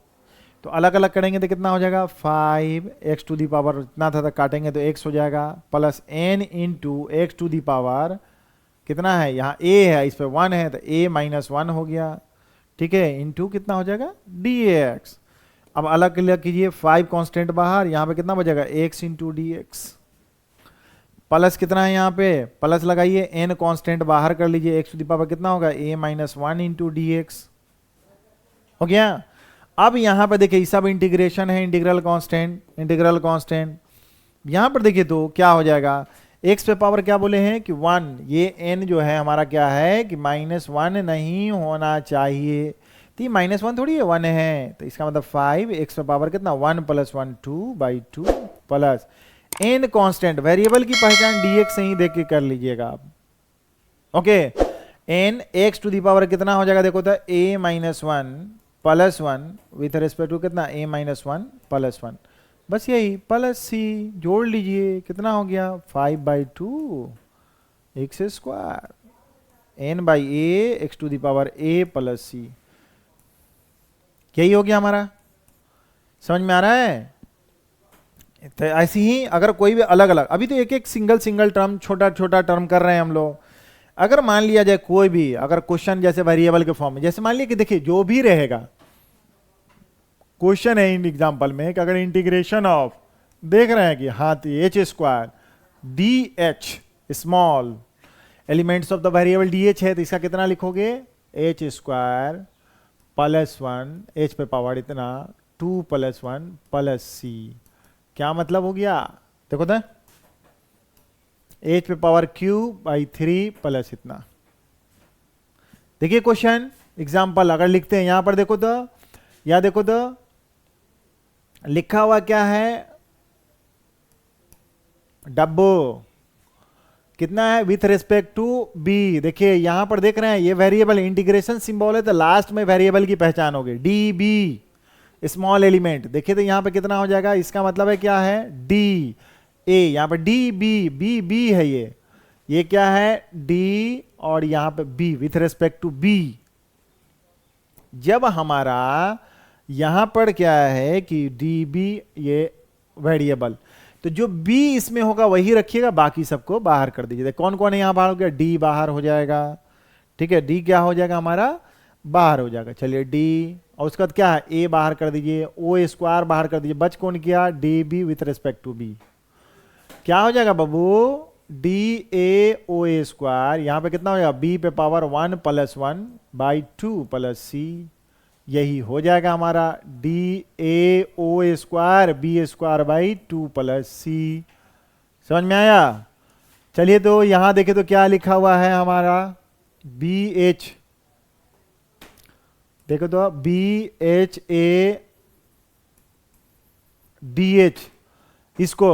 तो अलग अलग करेंगे तो कितना हो जाएगा, 5x टू दी पावर इतना था, काटेंगे तो x हो जाएगा, plus n into x to the power कितना है, यहाँ a है, इस पे 1 है तो a - 1 हो गया। ठीक है, इंटू कितना हो जाएगा dx। अब अलग अलग कीजिए, 5 कांस्टेंट बाहर, यहाँ पे कितना बचेगा x इंटू dx, प्लस कितना है यहाँ पे, प्लस लगाइए, n कांस्टेंट बाहर कर लीजिए, x टू दी पावर कितना होगा a - 1 इंटू dx हो गया। अब यहाँ पे देखिए सब इंटीग्रेशन है, इंटीग्रल कांस्टेंट, यहाँ पर देखिए तो क्या हो जाएगा, x पे पावर क्या बोले हैं कि 1, ये n जो है हमारा क्या है कि -1 नहीं होना चाहिए, तो ये -1 थोड़ी है, 1 है, तो इसका मतलब 5 x पे पावर कितना 1 + 1 2/2 प्लस n कांस्टेंट, वेरिएबल की पहचान dx से ही देख के कर लीजिएगा आप। Okay, n x to the power कितना हो जाएगा, देखो तो a - 1 + 1 विथ रिस्पेक्ट टू कितना a - 1 + 1, बस यही प्लस सी जोड़ लीजिए, कितना हो गया 5/2 x square N by A x to the power A plus C. यही हो गया हमारा, समझ में आ रहा है? तो ऐसे ही अगर कोई भी अलग अलग, अभी तो एक एक सिंगल सिंगल टर्म छोटा छोटा टर्म कर रहे हैं हम लोग। अगर मान लिया जाए कोई भी अगर क्वेश्चन जैसे वेरिएबल के फॉर्म में, जैसे मान लिया कि देखिए जो भी रहेगा क्वेश्चन है इन एग्जांपल में कि अगर इंटीग्रेशन ऑफ, देख रहे हैं कि हाथ H square D H small elements of the variable D H है, तो इसका कितना लिखोगे एच स्क्वायर प्लस 1 एच पे पावर इतना 2 प्लस 1 प्लस सी। क्या मतलब हो गया देखो तो, एच पे पावर क्यू बाई 3 प्लस इतना। देखिए क्वेश्चन एग्जाम्पल अगर लिखते हैं यहां पर देखो तो, या देखो तो लिखा हुआ क्या है, डब्बो कितना है विथ रिस्पेक्ट टू बी। देखिए यहां पर देख रहे हैं ये वेरिएबल इंटीग्रेशन सिंबल है, तो लास्ट में वेरिएबल की पहचान होगी डी बी स्मॉल एलिमेंट। देखिए तो यहां पे कितना हो जाएगा, इसका मतलब है क्या है डी ए, यहां पे डी बी बी बी है, ये क्या है डी और यहां पे b with respect to b. जब हमारा यहां पर क्या है कि डी बी ये वेरिएबल, तो जो बी इसमें होगा वही रखिएगा, बाकी सबको बाहर कर दीजिए। कौन कौन है यहां बाहर हो गया, डी बाहर हो जाएगा, ठीक है, डी क्या हो जाएगा हमारा बाहर हो जाएगा। चलिए डी और उसके बाद क्या है ए बाहर कर दीजिए, ओ स्क्वायर बाहर कर दीजिए, बच कौन किया d b with respect to b. क्या हो जाएगा बाबू D A O A square, यहां पे कितना हो जाएगा बी पे power 1 plus 1 by 2 plus C. यही हो जाएगा हमारा D A O square B square by 2 plus C. समझ में आया? चलिए तो यहां देखे तो क्या लिखा हुआ है हमारा बी एच, देखो तो b h a d h, इसको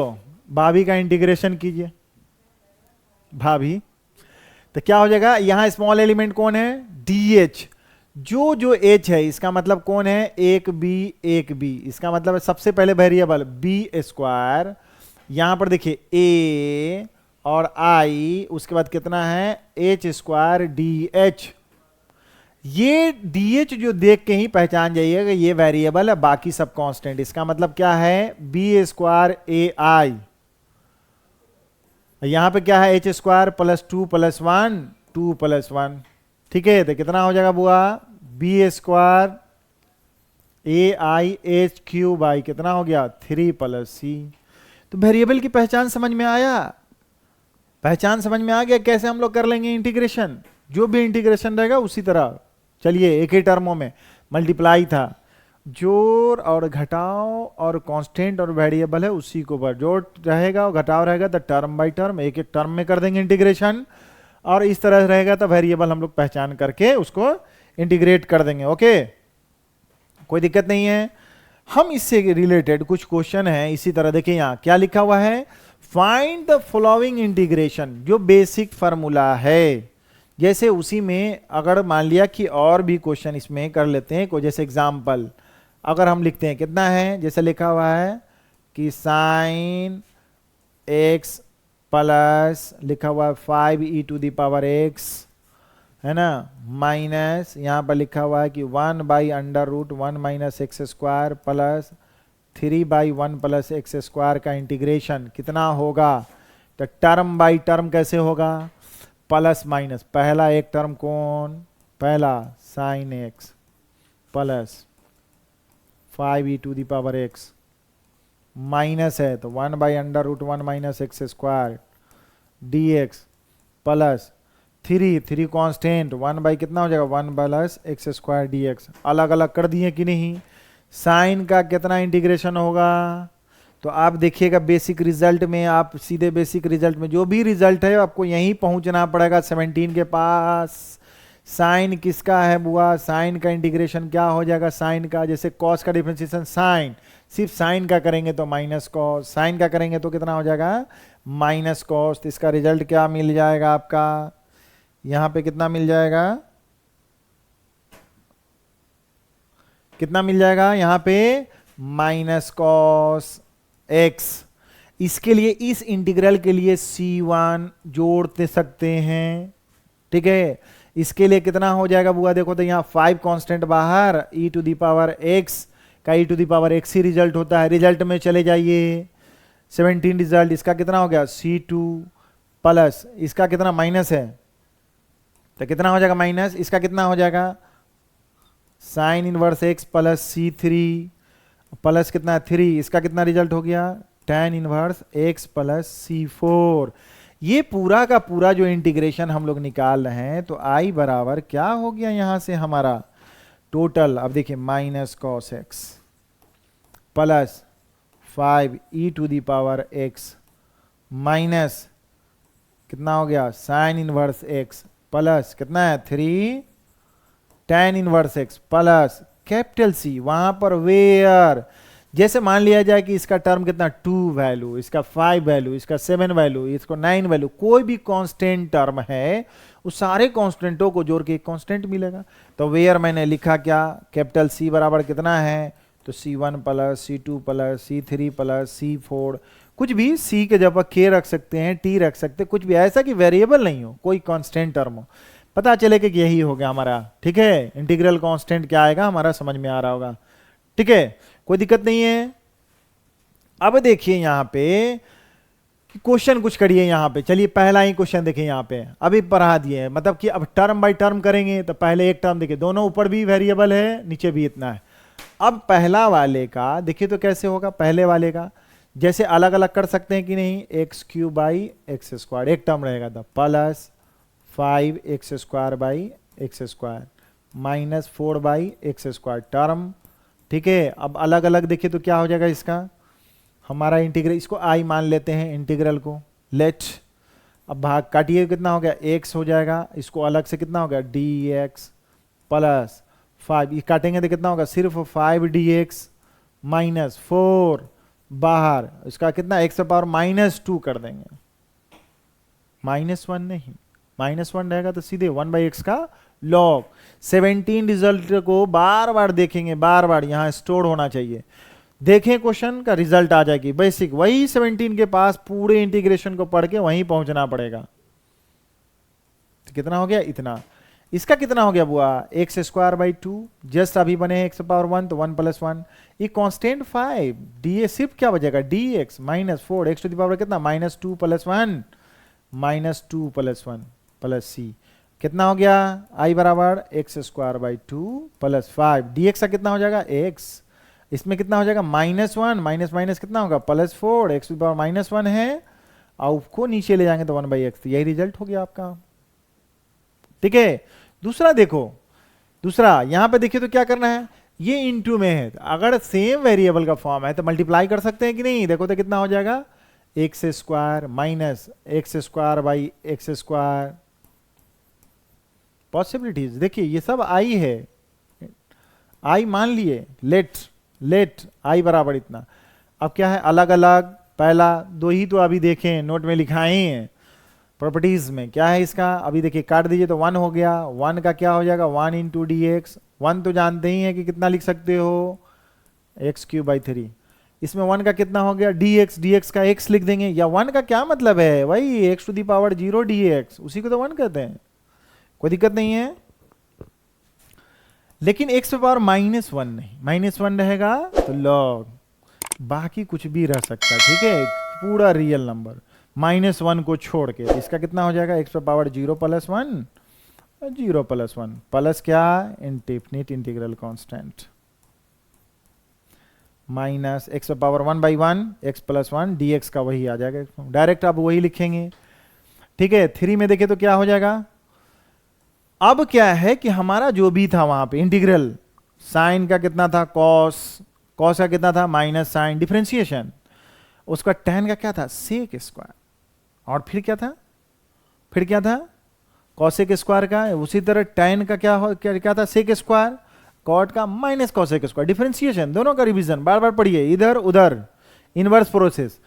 भाभी का इंटीग्रेशन कीजिए, भाभी तो क्या हो जाएगा, यहां स्मॉल एलिमेंट कौन है डी एच, जो जो एच है इसका मतलब कौन है एक बी, इसका मतलब है सबसे पहले वेरिएबल बी स्क्वायर, यहां पर देखिए ए और आई, उसके बाद कितना है एच स्क्वायर डी एच। ये डी एच जो देख के ही पहचान जाइएगा ये वेरिएबल है, बाकी सब कांस्टेंट। इसका मतलब क्या है बी स्क्वायर ए आई, यहां पे क्या है h square plus 2 plus 1 2 plus 1, ठीक है, तो कितना हो जाएगा बुआ b square a i h q by कितना हो गया 3 प्लस सी। तो वेरिएबल की पहचान समझ में आया, पहचान समझ में आ गया कैसे हम लोग कर लेंगे इंटीग्रेशन, जो भी इंटीग्रेशन रहेगा उसी तरह। चलिए एक ही टर्मों में मल्टीप्लाई था, जोड़ और घटाव और कांस्टेंट और वेरिएबल है उसी को ऊपर जोड़ रहेगा और घटाव रहेगा तो टर्म बाय टर्म एक एक टर्म में कर देंगे इंटीग्रेशन, और इस तरह रहेगा तो वेरिएबल हम लोग पहचान करके उसको इंटीग्रेट कर देंगे। ओके कोई दिक्कत नहीं है। हम इससे रिलेटेड कुछ क्वेश्चन है इसी तरह, देखिए यहां क्या लिखा हुआ है, फाइंड द फॉलोइंग इंटीग्रेशन, जो बेसिक फार्मूला है। जैसे उसी में अगर मान लिया कि और भी क्वेश्चन इसमें कर लेते हैं, कोई जैसे एग्जांपल अगर हम लिखते हैं कितना है, जैसे लिखा हुआ है कि साइन एक्स प्लस लिखा हुआ है 5e to the power x है ना, माइनस यहाँ पर लिखा हुआ है कि 1 by under root 1 minus x square plus 3 by 1 plus x square का इंटीग्रेशन कितना होगा। तो टर्म बाई टर्म कैसे होगा, प्लस माइनस, पहला एक टर्म कौन, पहला sine x plus 5e to the power x minus है तो 1 by under root 1 minus x square d x plus 3 constant 1 by कितना हो जाएगा 1 plus x square d x. अलग अलग कर दिए कि नहीं, साइन का कितना इंटीग्रेशन होगा, तो आप देखिएगा बेसिक रिजल्ट में, आप सीधे बेसिक रिजल्ट में जो भी रिजल्ट है आपको यहीं पहुंचना पड़ेगा 17 के पास। साइन किसका है बुआ, साइन का इंटीग्रेशन क्या हो जाएगा, साइन का जैसे कॉस का डिफरेंशिएशन साइन, सिर्फ साइन का करेंगे तो माइनस कॉस, साइन का करेंगे तो कितना हो जाएगा माइनस कॉस। तो इसका रिजल्ट क्या मिल जाएगा आपका, यहां पे कितना मिल जाएगा, कितना मिल जाएगा यहां पे माइनस कॉस एक्स। इसके लिए, इस इंटीग्रल के लिए C1 जोड़ते सकते हैं, ठीक है। इसके लिए कितना हो जाएगा बुआ, देखो तो यहाँ 5 कांस्टेंट बाहर, e to the power x का e to the power x ही रिजल्ट होता है। रिजल्ट में चले जाइए, 17 रिजल्ट, इसका कितना हो गया C2 प्लस इसका कितना माइनस है, तो कितना हो जाएगा माइनस, इसका कितना हो जाएगा sine inverse x plus C3 plus कितना 3, इसका कितना रिजल्ट हो गया tan inverse x plus C4। ये पूरा का पूरा जो इंटीग्रेशन हम लोग निकाल रहे हैं, तो i बराबर क्या हो गया यहां से हमारा टोटल, अब देखिए minus cos x plus 5 e to the power x minus कितना हो गया साइन इनवर्स x प्लस कितना है 3 tan inverse x plus capital C, वहां पर वेयर, जैसे मान लिया जाए कि इसका टर्म कितना 2 वैल्यू, इसका 5 वैल्यू, इसका 7 वैल्यू, इसको 9 वैल्यू, कोई भी कांस्टेंट टर्म है, उस सारे कांस्टेंटों को जोड़ के एक कांस्टेंट मिलेगा। तो वेयर मैंने लिखा क्या, कैपिटल C बराबर कितना है, तो C1 plus C2 plus C3 plus C4, कुछ भी C के जगह K रख सकते हैं, T रख सकते हैं, कुछ भी ऐसा कि वेरिएबल नहीं हो, कोई कांस्टेंट टर्म हो, पता चले कि यही हो गया हमारा, ठीक है। इंटीग्रल कांस्टेंट क्या आएगा हमारा समझ में आ रहा होगा, ठीक है, कोई दिक्कत नहीं है। अब देखिए यहां पे क्वेश्चन कुछ करिए यहां पे, चलिए पहला ही क्वेश्चन देखिए यहां पे, अभी पढ़ा दिए, मतलब कि अब टर्म बाय टर्म करेंगे, तो पहले एक टर्म देखिए, दोनों ऊपर भी वेरिएबल है नीचे भी इतना है। अब पहला वाले का देखिए तो कैसे होगा, पहले वाले का जैसे अलग अलग कर सकते हैं कि नहीं, x cube by x square एक टर्म रहेगा था, plus 5x square by x square minus 4 by x square term, ठीक है। अब अलग अलग देखिए तो क्या हो जाएगा इसका हमारा इंटीग्रल, इसको आई मान लेते हैं इंटीग्रल को, लेट, अब भाग काटिए कितना हो गया x हो जाएगा, इसको अलग से कितना हो गया dx प्लस 5, ये काटेंगे तो कितना होगा सिर्फ 5 dx माइनस 4 बाहर, इसका कितना x पावर -2 कर देंगे, -1 नहीं, -1 रहेगा तो सीधे 1/x का लॉग। 17 रिजल्ट को बार बार देखेंगे, बार बार यहां स्टोर होना चाहिए, देखें क्वेश्चन का रिजल्ट आ जाएगी, बेसिक वही 17 के पास पूरे इंटीग्रेशन को पढ़ के वहीं पहुंचना पड़ेगा। तो कितना हो गया इतना, इसका कितना हो गया बुआ एक्स स्क्वायर बाई 2, जस्ट अभी बने एक्स पावर 1 तो 1 प्लस 1, ये कांस्टेंट 5 डी सिर्फ क्या बचेगा dx minus 4 x to the power कितना -2 प्लस 1 -2 प्लस 1 प्लस c, कितना हो गया i बराबर x square by 2 plus 5 dx का कितना हो जाएगा x, इसमें कितना हो जाएगा -1 माइनस माइनस कितना होगा +4 एक्स टू द पावर -1 है, और को नीचे ले जाएंगे तो 1/x, यही रिजल्ट हो गया आपका, ठीक है। दूसरा देखो, दूसरा यहां पे देखिए तो क्या करना है, ये इनटू में है, अगर सेम वेरिएबल का फॉर्म है तो मल्टीप्लाई कर सकते हैं कि नहीं, देखो तो कितना हो जाएगा x square minus x square by x square, possibilities देखिए ये सब आई है, आई मान लिए, लेट आई बराबर इतना। अब क्या है अलग अलग, पहला दो ही तो अभी देखें नोट में लिखाए हैं, प्रॉपर्टीज में क्या है इसका, अभी देखिए काट दीजिए तो 1 हो गया, 1 का क्या हो जाएगा 1 इंटू डी एक्स, 1 तो जानते ही है कि कितना लिख सकते हो एक्स क्यूब बाई 3, इसमें 1 का कितना हो गया dx का x लिख देंगे, या 1 का क्या मतलब है वही x to the power 0 dx, उसी को तो 1 कहते हैं, कोई दिक्कत नहीं है। लेकिन x पे पावर -1 नहीं, -1 रहेगा तो लॉग, बाकी कुछ भी रह सकता है, ठीक है, पूरा रियल नंबर -1 को छोड़ के, तो इसका कितना हो जाएगा x पे पावर 0 प्लस 1 0 प्लस 1 प्लस क्या indefinite integral constant minus x पे पावर 1/1 x प्लस 1 dx का वही आ जाएगा, डायरेक्ट आप वही लिखेंगे, ठीक है। 3 में देखें तो क्या हो जाएगा, अब क्या है कि हमारा जो भी था वहां पे इंटीग्रल, साइन का कितना था कॉस का कितना था माइनस साइन डिफरेंशिएशन, उसका tan का क्या था सेक स्क्वायर, और फिर क्या था कॉसेक स्क्वायर का, उसी तरह tan का क्या था सेक स्क्वायर, कॉट का माइनस कॉसेक स्क्वायर, डिफरेंशिएशन दोनों का रिवीजन बार बार पढ़िए, इधर उधर इनवर्स प्रोसेस।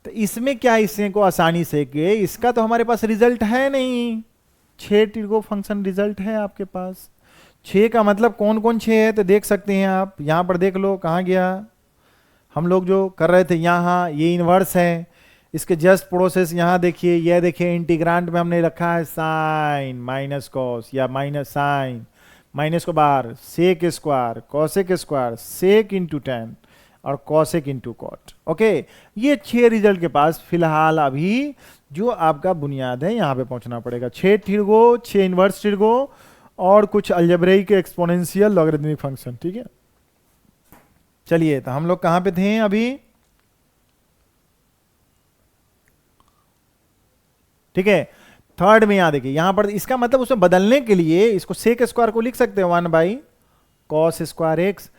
तो इसमें क्या इससे को आसानी से कि इसका तो हमारे पास रिजल्ट है नहीं, 6 टिर्गो फंक्शन रिजल्ट है आपके पास, 6 का मतलब कौन कौन 6 है तो देख सकते हैं आप, यहां पर देख लो कहां गया हम लोग जो कर रहे थे यहाँ, ये इनवर्स है, इसके जस्ट प्रोसेस यहाँ देखिए, यह देखिए इंटीग्रांड में हमने रखा है साइन माइनस कॉस या माइनस साइन, माइनस को बाहर, सेक स्क्वायर कॉसेक स्क्वायर, सेक इंटू टेन और कॉसेक इंटू कॉट। ओके, ये 6 रिजल्ट के पास फिलहाल अभी जो आपका बुनियाद है यहाँ पे पहुंचना पड़ेगा। 6 ट्रिगो, 6 इनवर्स ट्रिगो और कुछ अलजेब्रिक एक्सपोनेंशियल लॉगरिथमिक फंक्शन। ठीक है, चलिए तो हम लोग कहां पे थे अभी? ठीक है, थर्ड में यहां देखिए, यहां पर इसका मतलब उसमें बदलने के लिए इसको सेक स्क्वायर को लिख सकते हैं 1 by cos square x.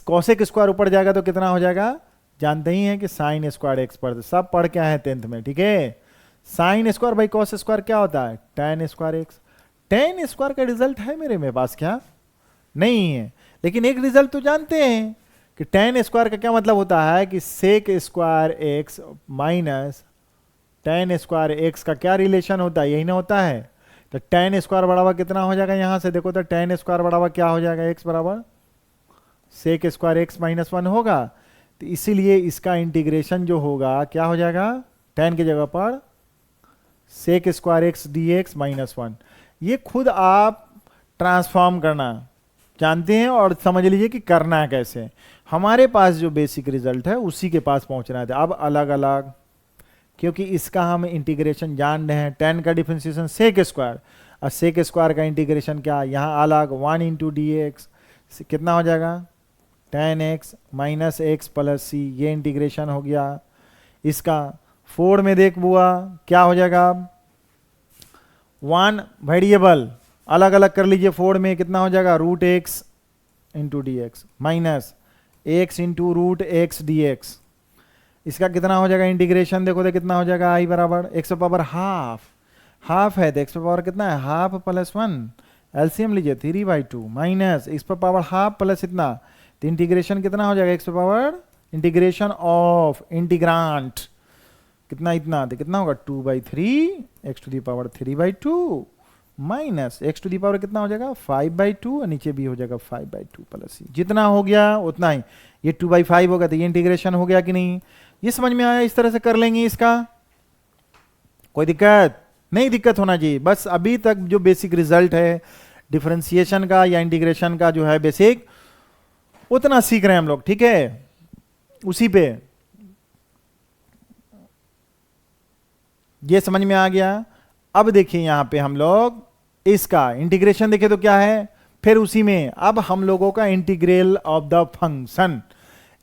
Cosec square ऊपर जाएगा तो कितना हो जाएगा, जानते ही हैं कि साइन स्क्वायर एक्स पर, सब पढ़ के आए हैं 10th में। ठीक है, sign square by cos square क्या होता है, tan square x. tan square का रिजल्ट है मेरे पास क्या? नहीं है, लेकिन एक रिजल्ट तो जानते हैं कि tan स्क्वायर का क्या मतलब होता है कि sec square x minus tan square x का क्या रिलेशन होता है, यही ना होता है। तो tan स्क्वायर बराबर कितना हो जाएगा, यहां से देखो तो tan स्क्वायर बराबर क्या हो जाएगा, x बराबर सेक स्क्वायर एक्स माइनस 1 होगा। तो इसीलिए इसका इंटीग्रेशन जो होगा क्या हो जाएगा, tan की जगह पर sec square x d x minus 1। ये खुद आप ट्रांसफॉर्म करना जानते हैं और समझ लीजिए कि करना है कैसे। हमारे पास जो बेसिक रिजल्ट है उसी के पास पहुंचना है। अब अलग अलग, क्योंकि इसका हम इंटीग्रेशन जान रहे हैं, tan का डिफरेंशिएशन सेक स्क्वायर और सेक स्क्वायर का इंटीग्रेशन क्या, यहाँ अलग 1 इंटू डी एक्स कितना हो जाएगा, tan x minus x plus C, ये इंटीग्रेशन हो गया। इसका 4 में देख बुआ क्या हो जाएगा, 1 वेरिएबल अलग अलग कर लीजिए, 4 में कितना हो जाएगा, root x into D x minus x into root x d x. इसका कितना हो जाएगा इंटीग्रेशन, देखो तो कितना हो जाएगा, आई बराबर एक्स पावर हाफ, हाफ है तो एक्स पावर कितना है, हाफ प्लस 1, एलसीएम लीजिए 3/2 minus x power half plus इतना, तो इंटीग्रेशन कितना हो जाएगा, x power integration of integrand कितना, इतना तो कितना होगा 2/3 x to the power 3/2 minus x to the power कितना हो जाएगा 5/2 और नीचे भी हो जाएगा 5/2 प्लस सी। जितना हो गया उतना ही, ये 2/5 होगा तो ये इंटीग्रेशन हो गया कि नहीं, ये समझ में आया। इस तरह से कर लेंगे, इसका कोई दिक्कत नहीं, दिक्कत होना चाहिए। बस अभी तक जो बेसिक रिजल्ट है डिफरेंशिएशन का या इंटीग्रेशन का जो है बेसिक, उतना सीख रहे हैं हम लोग। ठीक है, उसी पे ये समझ में आ गया। अब देखिए यहां पे हम लोग इसका इंटीग्रेशन देखें तो क्या है, फिर उसी में अब हम लोगों का integral of the function,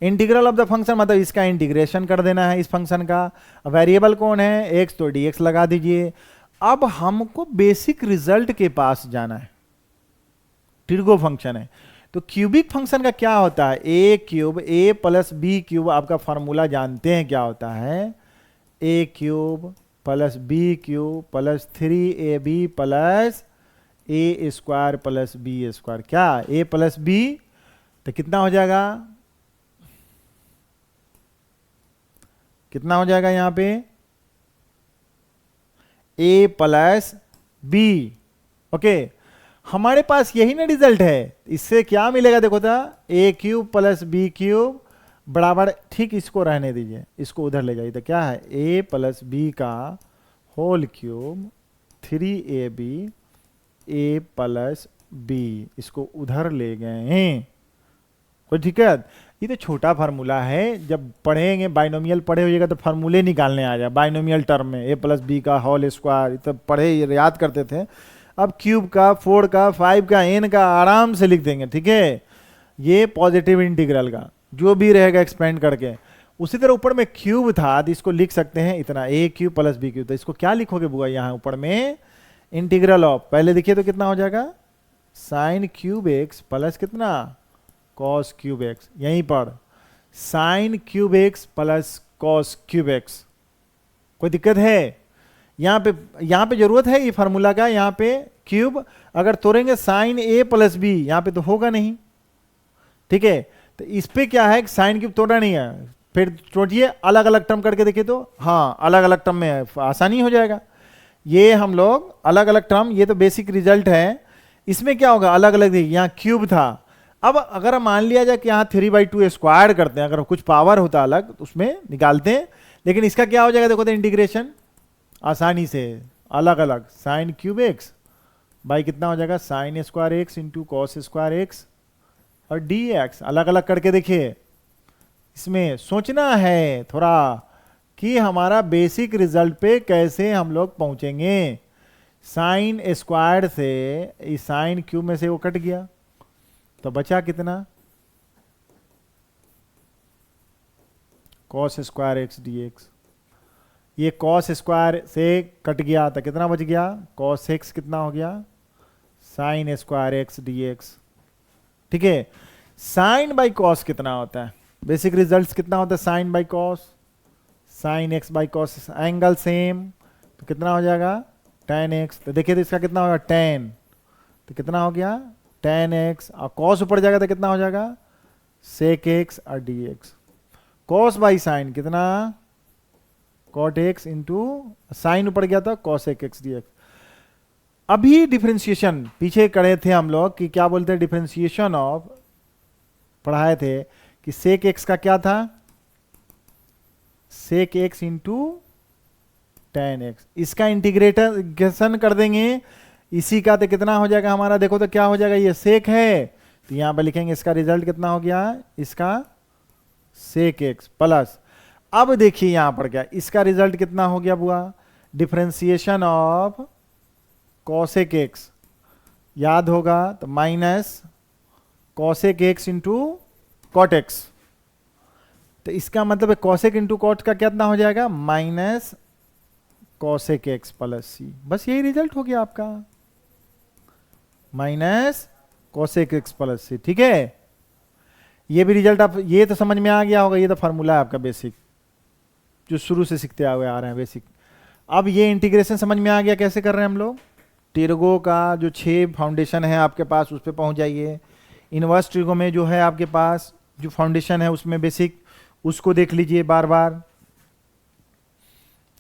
integral of the function मतलब इसका इंटीग्रेशन कर देना है इस फंक्शन का। वेरिएबल कौन है, एक्स, तो dx लगा दीजिए। अब हमको बेसिक रिजल्ट के पास जाना है, ट्रिगो फंक्शन है। तो क्यूबिक फंक्शन का क्या होता है, A cube, A plus B cube, आपका फॉर्मूला जानते हैं क्या होता है, A cube plus B cube plus 3ab plus A square plus B square. क्या, ए प्लस बी तो कितना हो जाएगा, कितना हो जाएगा यहां पे, ए प्लस बी। ओके, हमारे पास यही ना रिजल्ट है, इससे क्या मिलेगा देखो था, ए क्यूब प्लस बी क्यूब बराबर, ठीक इसको रहने दीजिए, इसको उधर ले जाइए तो क्या है, ए प्लस बी का होल क्यूब 3ab ए प्लस बी, इसको उधर ले गए हैं। कोई दिक्कत, ये तो छोटा फार्मूला है, जब पढ़ेंगे बाइनोमियल पढ़े होइएगा तो फार्मूले निकालने आ जाए बाइनोमियल टर्म में, ए प्लस बी का होल स्क्वायर, तब पढ़े याद करते थे। अब क्यूब का, 4 का, 5 का, n का आराम से लिख देंगे। ठीक है, ये पॉजिटिव इंटीग्रल का जो भी रहेगा एक्सपेंड करके। उसी तरह ऊपर में क्यूब था तो इसको लिख सकते हैं इतना, ए क्यूब प्लस बी क्यूब। तो इसको क्या लिखोगे बुआ, यहाँ ऊपर में इंटीग्रल ऑफ, पहले देखिए तो कितना हो जाएगा, साइन क्यूब एक्स प्लस कितना, कॉस क्यूब एक्स, यहीं पर sine cube x plus cos cube x. कोई दिक्कत है, यहाँ पे जरूरत है ये फार्मूला का, यहाँ पे क्यूब अगर तोड़ेंगे साइन ए प्लस बी, यहाँ पे तो होगा नहीं। ठीक है, तो इस पे क्या है, साइन क्यूब तोड़ा नहीं है, फिर तोड़िए अलग अलग टर्म करके देखिए तो, हाँ अलग अलग टर्म में आसानी हो जाएगा। ये हम लोग अलग अलग टर्म, ये तो बेसिक रिजल्ट है। इसमें क्या होगा, अलग अलग देखिए, यहाँ क्यूब था, अब अगर मान लिया जाए कि यहाँ 3/2 स्क्वायर करते हैं, अगर कुछ पावर होता अलग तो उसमें निकालते हैं, लेकिन इसका क्या हो जाएगा देखो तो इंटीग्रेशन आसानी से अलग अलग साइन क्यूब एक्स बाई कितना हो जाएगा sign square x into cos square x और डी एक्स, अलग अलग करके देखिए। इसमें सोचना है थोड़ा कि हमारा बेसिक रिजल्ट पे कैसे हम लोग पहुंचेंगे। साइन स्क्वायर से इस साइन क्यूब में से वो कट गया तो बचा कितना cos square x d x. ये कॉस स्क्वायर से कट गया तो कितना बच गया कॉस एक्स कितना हो गया sign square x d x. ठीक है, साइन बाई कॉस कितना होता है, बेसिक रिजल्ट्स कितना होता है sine by cos, sine x by cos, angle same तो कितना हो जाएगा tan एक्स। तो देखिए तो इसका कितना होगा tan, तो कितना हो गया tan एक्स और कॉस ऊपर जाएगा तो कितना हो जाएगा सेक एक्स और D x. Cos by sine कितना कॉट एक्स इंटू साइन ऊपर गया था कॉस एक्स डी एक्स। अभी डिफरेंशिएशन पीछे करे थे हम लोग कि क्या बोलते हैं डिफरेंशिएशन ऑफ, पढ़ाए थे कि सेक एक्स का क्या था sec x into tan x. इसका इंटीग्रेशन कर देंगे इसी का तो कितना हो जाएगा हमारा देखो तो क्या हो जाएगा ये सेक है तो यहां पर लिखेंगे इसका रिजल्ट कितना हो गया इसका सेक एक्स प्लस। अब देखिए यहां पर क्या इसका रिजल्ट कितना हो गया बुआ डिफरेंशिएशन ऑफ कॉसेक एक्स याद होगा तो minus cosec x into cot x. तो इसका मतलब है कॉसेक इंटू कॉट का कितना हो जाएगा माइनस कॉसेक एक्स प्लस सी, बस यही रिजल्ट हो गया आपका minus cosec x plus C. ठीक है, ये भी रिजल्ट आप ये तो समझ में आ गया होगा, ये तो फार्मूला है आपका बेसिक जो शुरू से सीखते हुए आ रहे हैं बेसिक। अब ये इंटीग्रेशन समझ में आ गया कैसे कर रहे हैं हम लोग। टिर्गो का जो 6 फाउंडेशन है आपके पास उस पर पहुंच जाइए। इनवर्स टिर्गो में जो है आपके पास जो फाउंडेशन है उसमें बेसिक उसको देख लीजिए बार बार।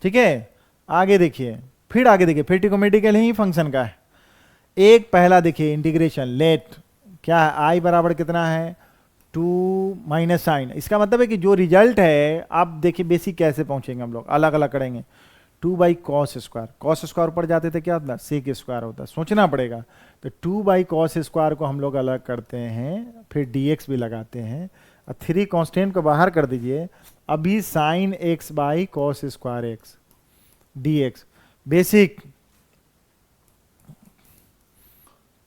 ठीक है, आगे देखिए फिर आगे देखिए फिर ट्रिगोमेट्रिकल ही फंक्शन का है। एक पहला देखिए इंटीग्रेशन लेट क्या है आई बराबर कितना है 2 माइनस साइन। इसका मतलब है कि जो रिजल्ट है आप देखिए बेसिक कैसे पहुंचेंगे हम लोग अलग अलग करेंगे 2 by cos square, cos square ऊपर जाते थे क्या होता है सेक स्क्वायर होता है, सोचना पड़ेगा। तो 2 बाई कॉस स्क्वायर को हम लोग अलग करते हैं फिर dx भी लगाते हैं और 3 कांस्टेंट को बाहर कर दीजिए। अभी sign x by cos square x dx basic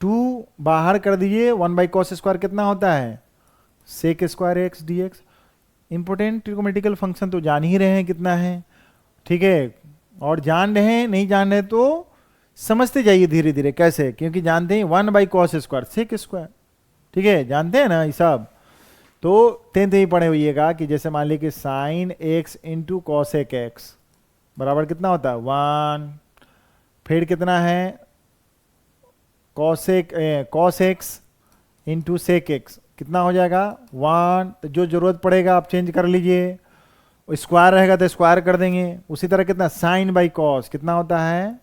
2 बाहर कर दीजिए 1 बाई कॉस स्क्वायर कितना होता है sec square x dx। Important trigonometrical function तो जान ही रहे हैं कितना है। ठीक है, और जान रहे हैं नहीं जान रहे तो समझते जाइए धीरे धीरे कैसे, क्योंकि जानते हैं 1 by cos square sec square. ठीक है, जानते हैं ना ये सब, तो 10th ही पढ़े हुईएगा कि जैसे मान लीजिए कि sine x into cosec x बराबर कितना होता है 1, फिर कितना है cos x into sec x कितना हो जाएगा 1। तो जो जरूरत पड़ेगा आप चेंज कर लीजिए, स्क्वायर रहेगा तो स्क्वायर कर देंगे। उसी तरह कितना साइन बाई कॉस कितना होता है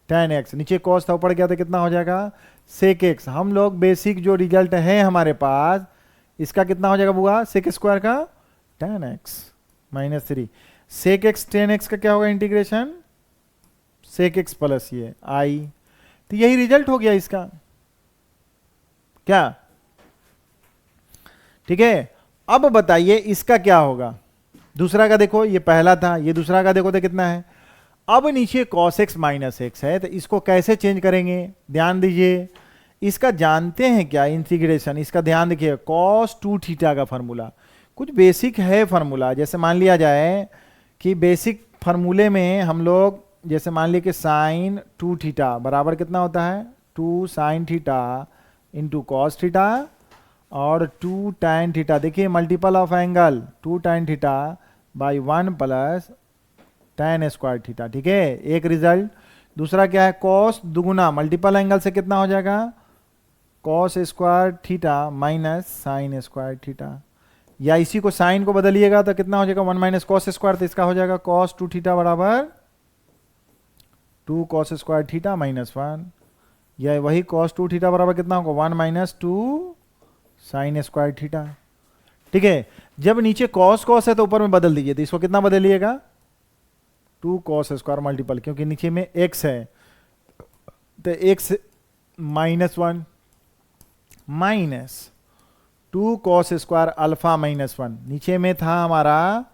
tan एक्स, नीचे कॉस था ऊपर गया तो कितना हो जाएगा सेक एक्स। हम लोग बेसिक जो रिजल्ट है हमारे पास इसका कितना हो जाएगा बुआ सेक स्क्वायर का tan x minus 3 sec x tan x का क्या होगा इंटीग्रेशन सेक एक्स प्लस ये आई। तो यही रिजल्ट हो गया इसका क्या। ठीक है, अब बताइए इसका क्या होगा। दूसरा का देखो ये पहला था, ये दूसरा का देखो तो कितना है। अब नीचे cos x माइनस एक्स है तो इसको कैसे चेंज करेंगे ध्यान दीजिए। इसका जानते हैं क्या इंटीग्रेशन, इसका ध्यान देखिए cos 2 थीटा का फार्मूला कुछ बेसिक है फार्मूला। जैसे मान लिया जाए कि बेसिक फार्मूले में हम लोग जैसे मान लिए कि साइन 2 थीटा बराबर कितना होता है 2 sine theta into cos theta और 2 tan थीटा। देखिए multiple of angle 2 tan theta by 1 plus tan square theta. ठीक है, एक रिजल्ट। दूसरा क्या है कॉस दुगुना मल्टीपल एंगल से कितना हो जाएगा cos square theta minus sine square theta, या इसी को साइन को बदलिएगा तो कितना हो जाएगा 1 माइनस कॉस स्क्वायर, तो इसका हो जाएगा कॉस 2 थीटा बराबर 2 कॉस स्क्वायर थीटा माइनस 1, या वही कॉस 2 थीटा बराबर कितना होगा 1 माइनस 2 साइन स्क्वायर थीटा। ठीक है, जब नीचे कॉस कॉस है तो ऊपर में बदल दीजिए, तो इसको कितना बदलिएगा, 2 कॉस स्क्वायर मल्टीपल, क्योंकि नीचे में x है तो x -1 minus 2 cos square alpha -1, नीचे में था हमारा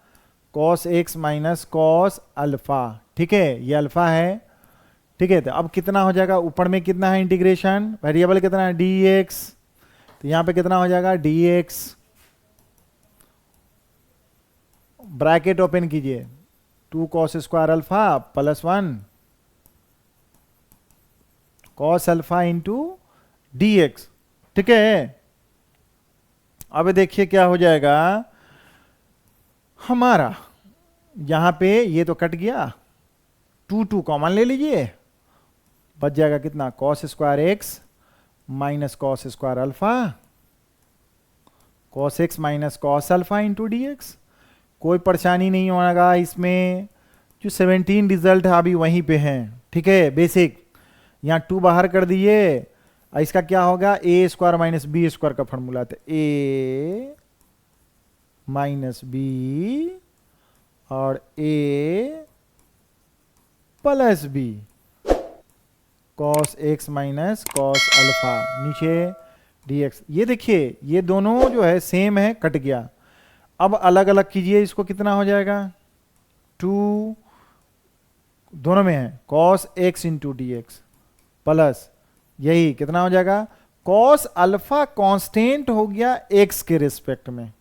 cos x minus cos alpha. ठीक है, ये अल्फा है। ठीक है, तो अब कितना हो जाएगा, ऊपर में कितना है इंटीग्रेशन, वेरिएबल कितना है dx, तो यहां पे कितना हो जाएगा dx, ब्रैकेट ओपन कीजिए, 2 cos square alpha plus 1 cos alpha into dx। ठीक है, अब देखिए क्या हो जाएगा हमारा, यहां पे ये तो कट गया, 2 कॉमन ले लीजिए, बच जाएगा कितना, cos square x minus cos square alpha, cos x minus cos alpha into D x. कोई परेशानी नहीं होगा इसमें, जो 17 रिजल्ट है अभी वहीं पे हैं। ठीक है, बेसिक, यहाँ 2 बाहर कर दिए, इसका क्या होगा, A square minus B square का फॉर्मूला था, ए माइनस बी और A plus B cos x minus cos alpha, नीचे dx। ये देखिए ये दोनों जो है सेम है, कट गया। अब अलग अलग कीजिए इसको, कितना हो जाएगा, 2 दोनों में है cos x into D x plus यही कितना हो जाएगा, कॉस अल्फा कांस्टेंट हो गया एक्स के रिस्पेक्ट में,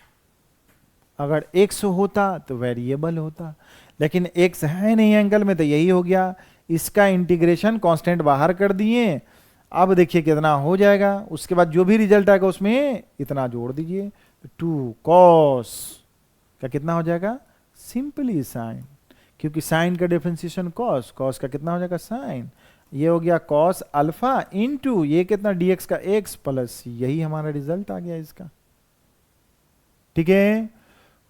अगर एक्स होता तो वेरिएबल होता, लेकिन एक्स है नहीं एंगल में, तो यही हो गया। इसका इंटीग्रेशन कांस्टेंट बाहर कर दिए, अब देखिए कितना हो जाएगा, उसके बाद जो भी रिजल्ट आएगा उसमें इतना जोड़ दीजिए, 2 कॉस का कितना हो जाएगा, सिंपली साइन, क्योंकि साइन का डिफरेंशिएशन कॉस, कॉस का कितना हो जाएगा साइन, ये हो गया कॉस अल्फा इंटू ये कितना dx का x प्लस, यही हमारा रिजल्ट आ गया इसका। ठीक है,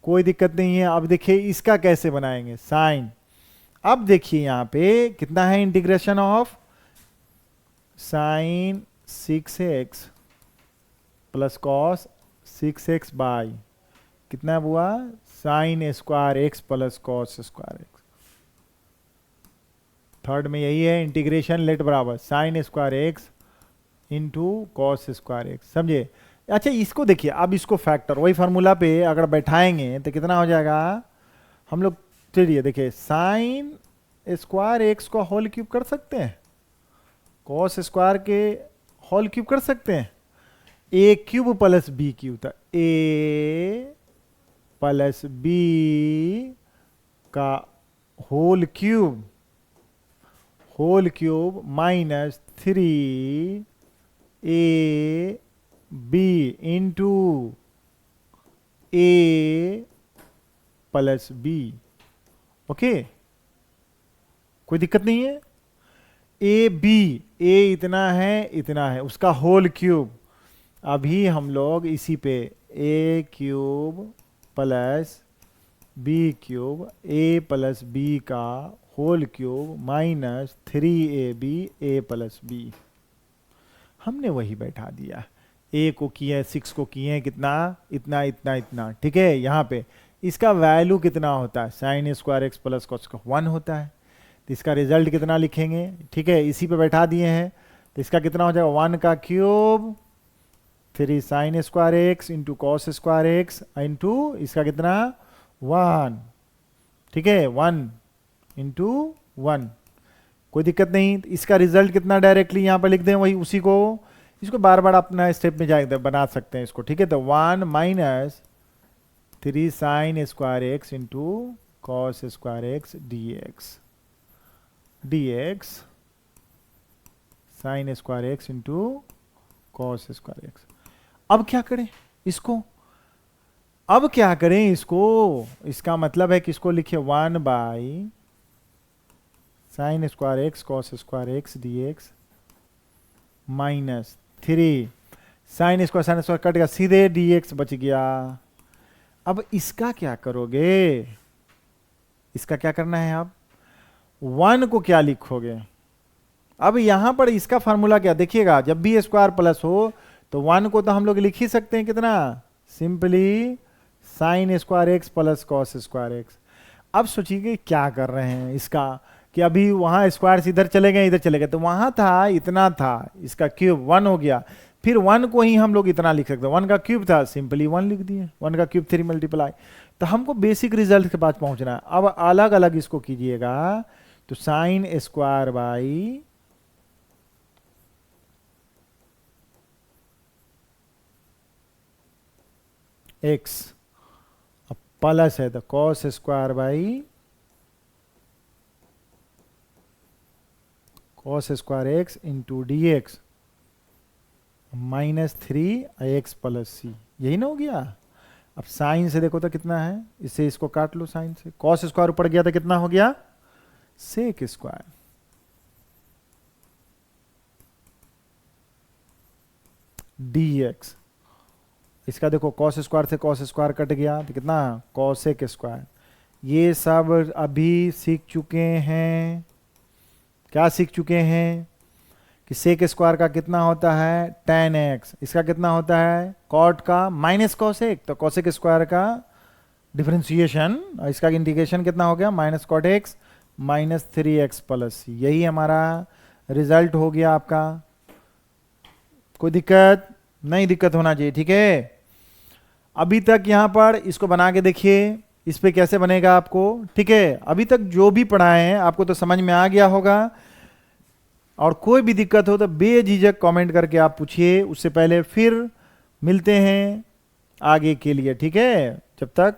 कोई दिक्कत नहीं है। अब देखिए इसका कैसे बनाएंगे साइन, अब देखिए यहां पे कितना है integration of sine 6x plus cos 6x by कितना हुआ, sign square x plus cos square x. Third में यही है इंटीग्रेशन, लेट बराबर sign square x into cos square x, समझे। अच्छा इसको देखिए, अब इसको फैक्टर वही फार्मूला पे अगर बैठाएंगे तो कितना हो जाएगा, हम लोग चलिए देखिए, साइन स्क्वायर एक्स को होल क्यूब कर सकते हैं, कॉस स्क्वायर के होल क्यूब कर सकते हैं, a cube plus B cube था, ए प्लस बी का whole cube minus 3 a b into a plus b. Okay, कोई दिक्कत नहीं है। ए बी, ए इतना है उसका होल क्यूब, अभी हम लोग इसी पे ए cube plus B cube A plus b का होल क्यूब माइनस 3ab ए प्लस बी, हमने वही बैठा दिया। ए को किए 6 को किए कितना, इतना इतना इतना। ठीक है, यहाँ पे इसका वैल्यू कितना होता है, sign square x plus cos का 1 होता है, तो इसका रिजल्ट कितना लिखेंगे। ठीक है, इसी पे बैठा दिए हैं, तो इसका कितना हो जाएगा, 1 का cube 3 sign square x into cos square x into इसका कितना 1। ठीक है, 1 इंटू 1, कोई दिक्कत नहीं। इसका रिजल्ट कितना डायरेक्टली यहाँ पर लिख दें, वही उसी को, इसको बार बार अपना स्टेप में जाए बना सकते हैं इसको। ठीक है, तो 1 minus 3 sign square x into cos square x dx sign square x into cos square x. अब क्या करें इसको, अब क्या करें इसको, इसका मतलब है कि इसको लिखिए 1 by sine square x cos square x dx minus 3 sine square cut गया, सीधे dx बच गया। अब इसका क्या करोगे, इसका क्या करना है, आप 1 को क्या लिखोगे। अब यहां पर इसका फार्मूला क्या देखिएगा, जब भी स्क्वायर प्लस हो तो 1 को तो हम लोग लिख ही सकते हैं कितना, simply sign square x plus cos square x. अब सोचिए कि क्या कर रहे हैं इसका, कि अभी वहां स्क्वायर इधर चले गए इधर चले गए, तो वहां था इतना था, इसका क्यूब 1 हो गया, फिर 1 को ही हम लोग इतना लिख सकते हैं, 1 का क्यूब था सिंपली 1 लिख दिए, 1 का क्यूब 3 मल्टीप्लाई। तो हमको बेसिक रिजल्ट के पास पहुंचना है। अब अलग अलग इसको कीजिएगा, तो sine square by x plus है तो cos square by cos square x into D x -3x plus C, यही ना हो गया। अब साइन से देखो तो कितना है, इससे इसको काट लो, साइन से कॉस स्क्वायर ऊपर गया तो कितना हो गया, सेक स्क्वायर dx। इसका देखो कॉस स्क्वायर से कॉस स्क्वायर कट गया तो कितना, कॉसेक स्क्वायर। ये सब अभी सीख चुके हैं, क्या सीख चुके हैं कि सेक स्क्वायर का कितना होता है tan x, इसका कितना होता है कॉट का माइनस कॉसेक, तो कॉसेक स्क्वायर का डिफरेंशिएशन, इसका इंटीग्रेशन कितना हो गया minus cot x -3x plus C. यही हमारा रिजल्ट हो गया आपका। कोई दिक्कत नहीं, दिक्कत होना चाहिए, ठीक है। अभी तक यहां पर इसको बना के देखिए, इस पे कैसे बनेगा आपको, ठीक है। अभी तक जो भी पढ़ाए हैं आपको तो समझ में आ गया होगा, और कोई भी दिक्कत हो तो बेझिझक कमेंट करके आप पूछिए। उससे पहले फिर मिलते हैं आगे के लिए, ठीक है। जब तक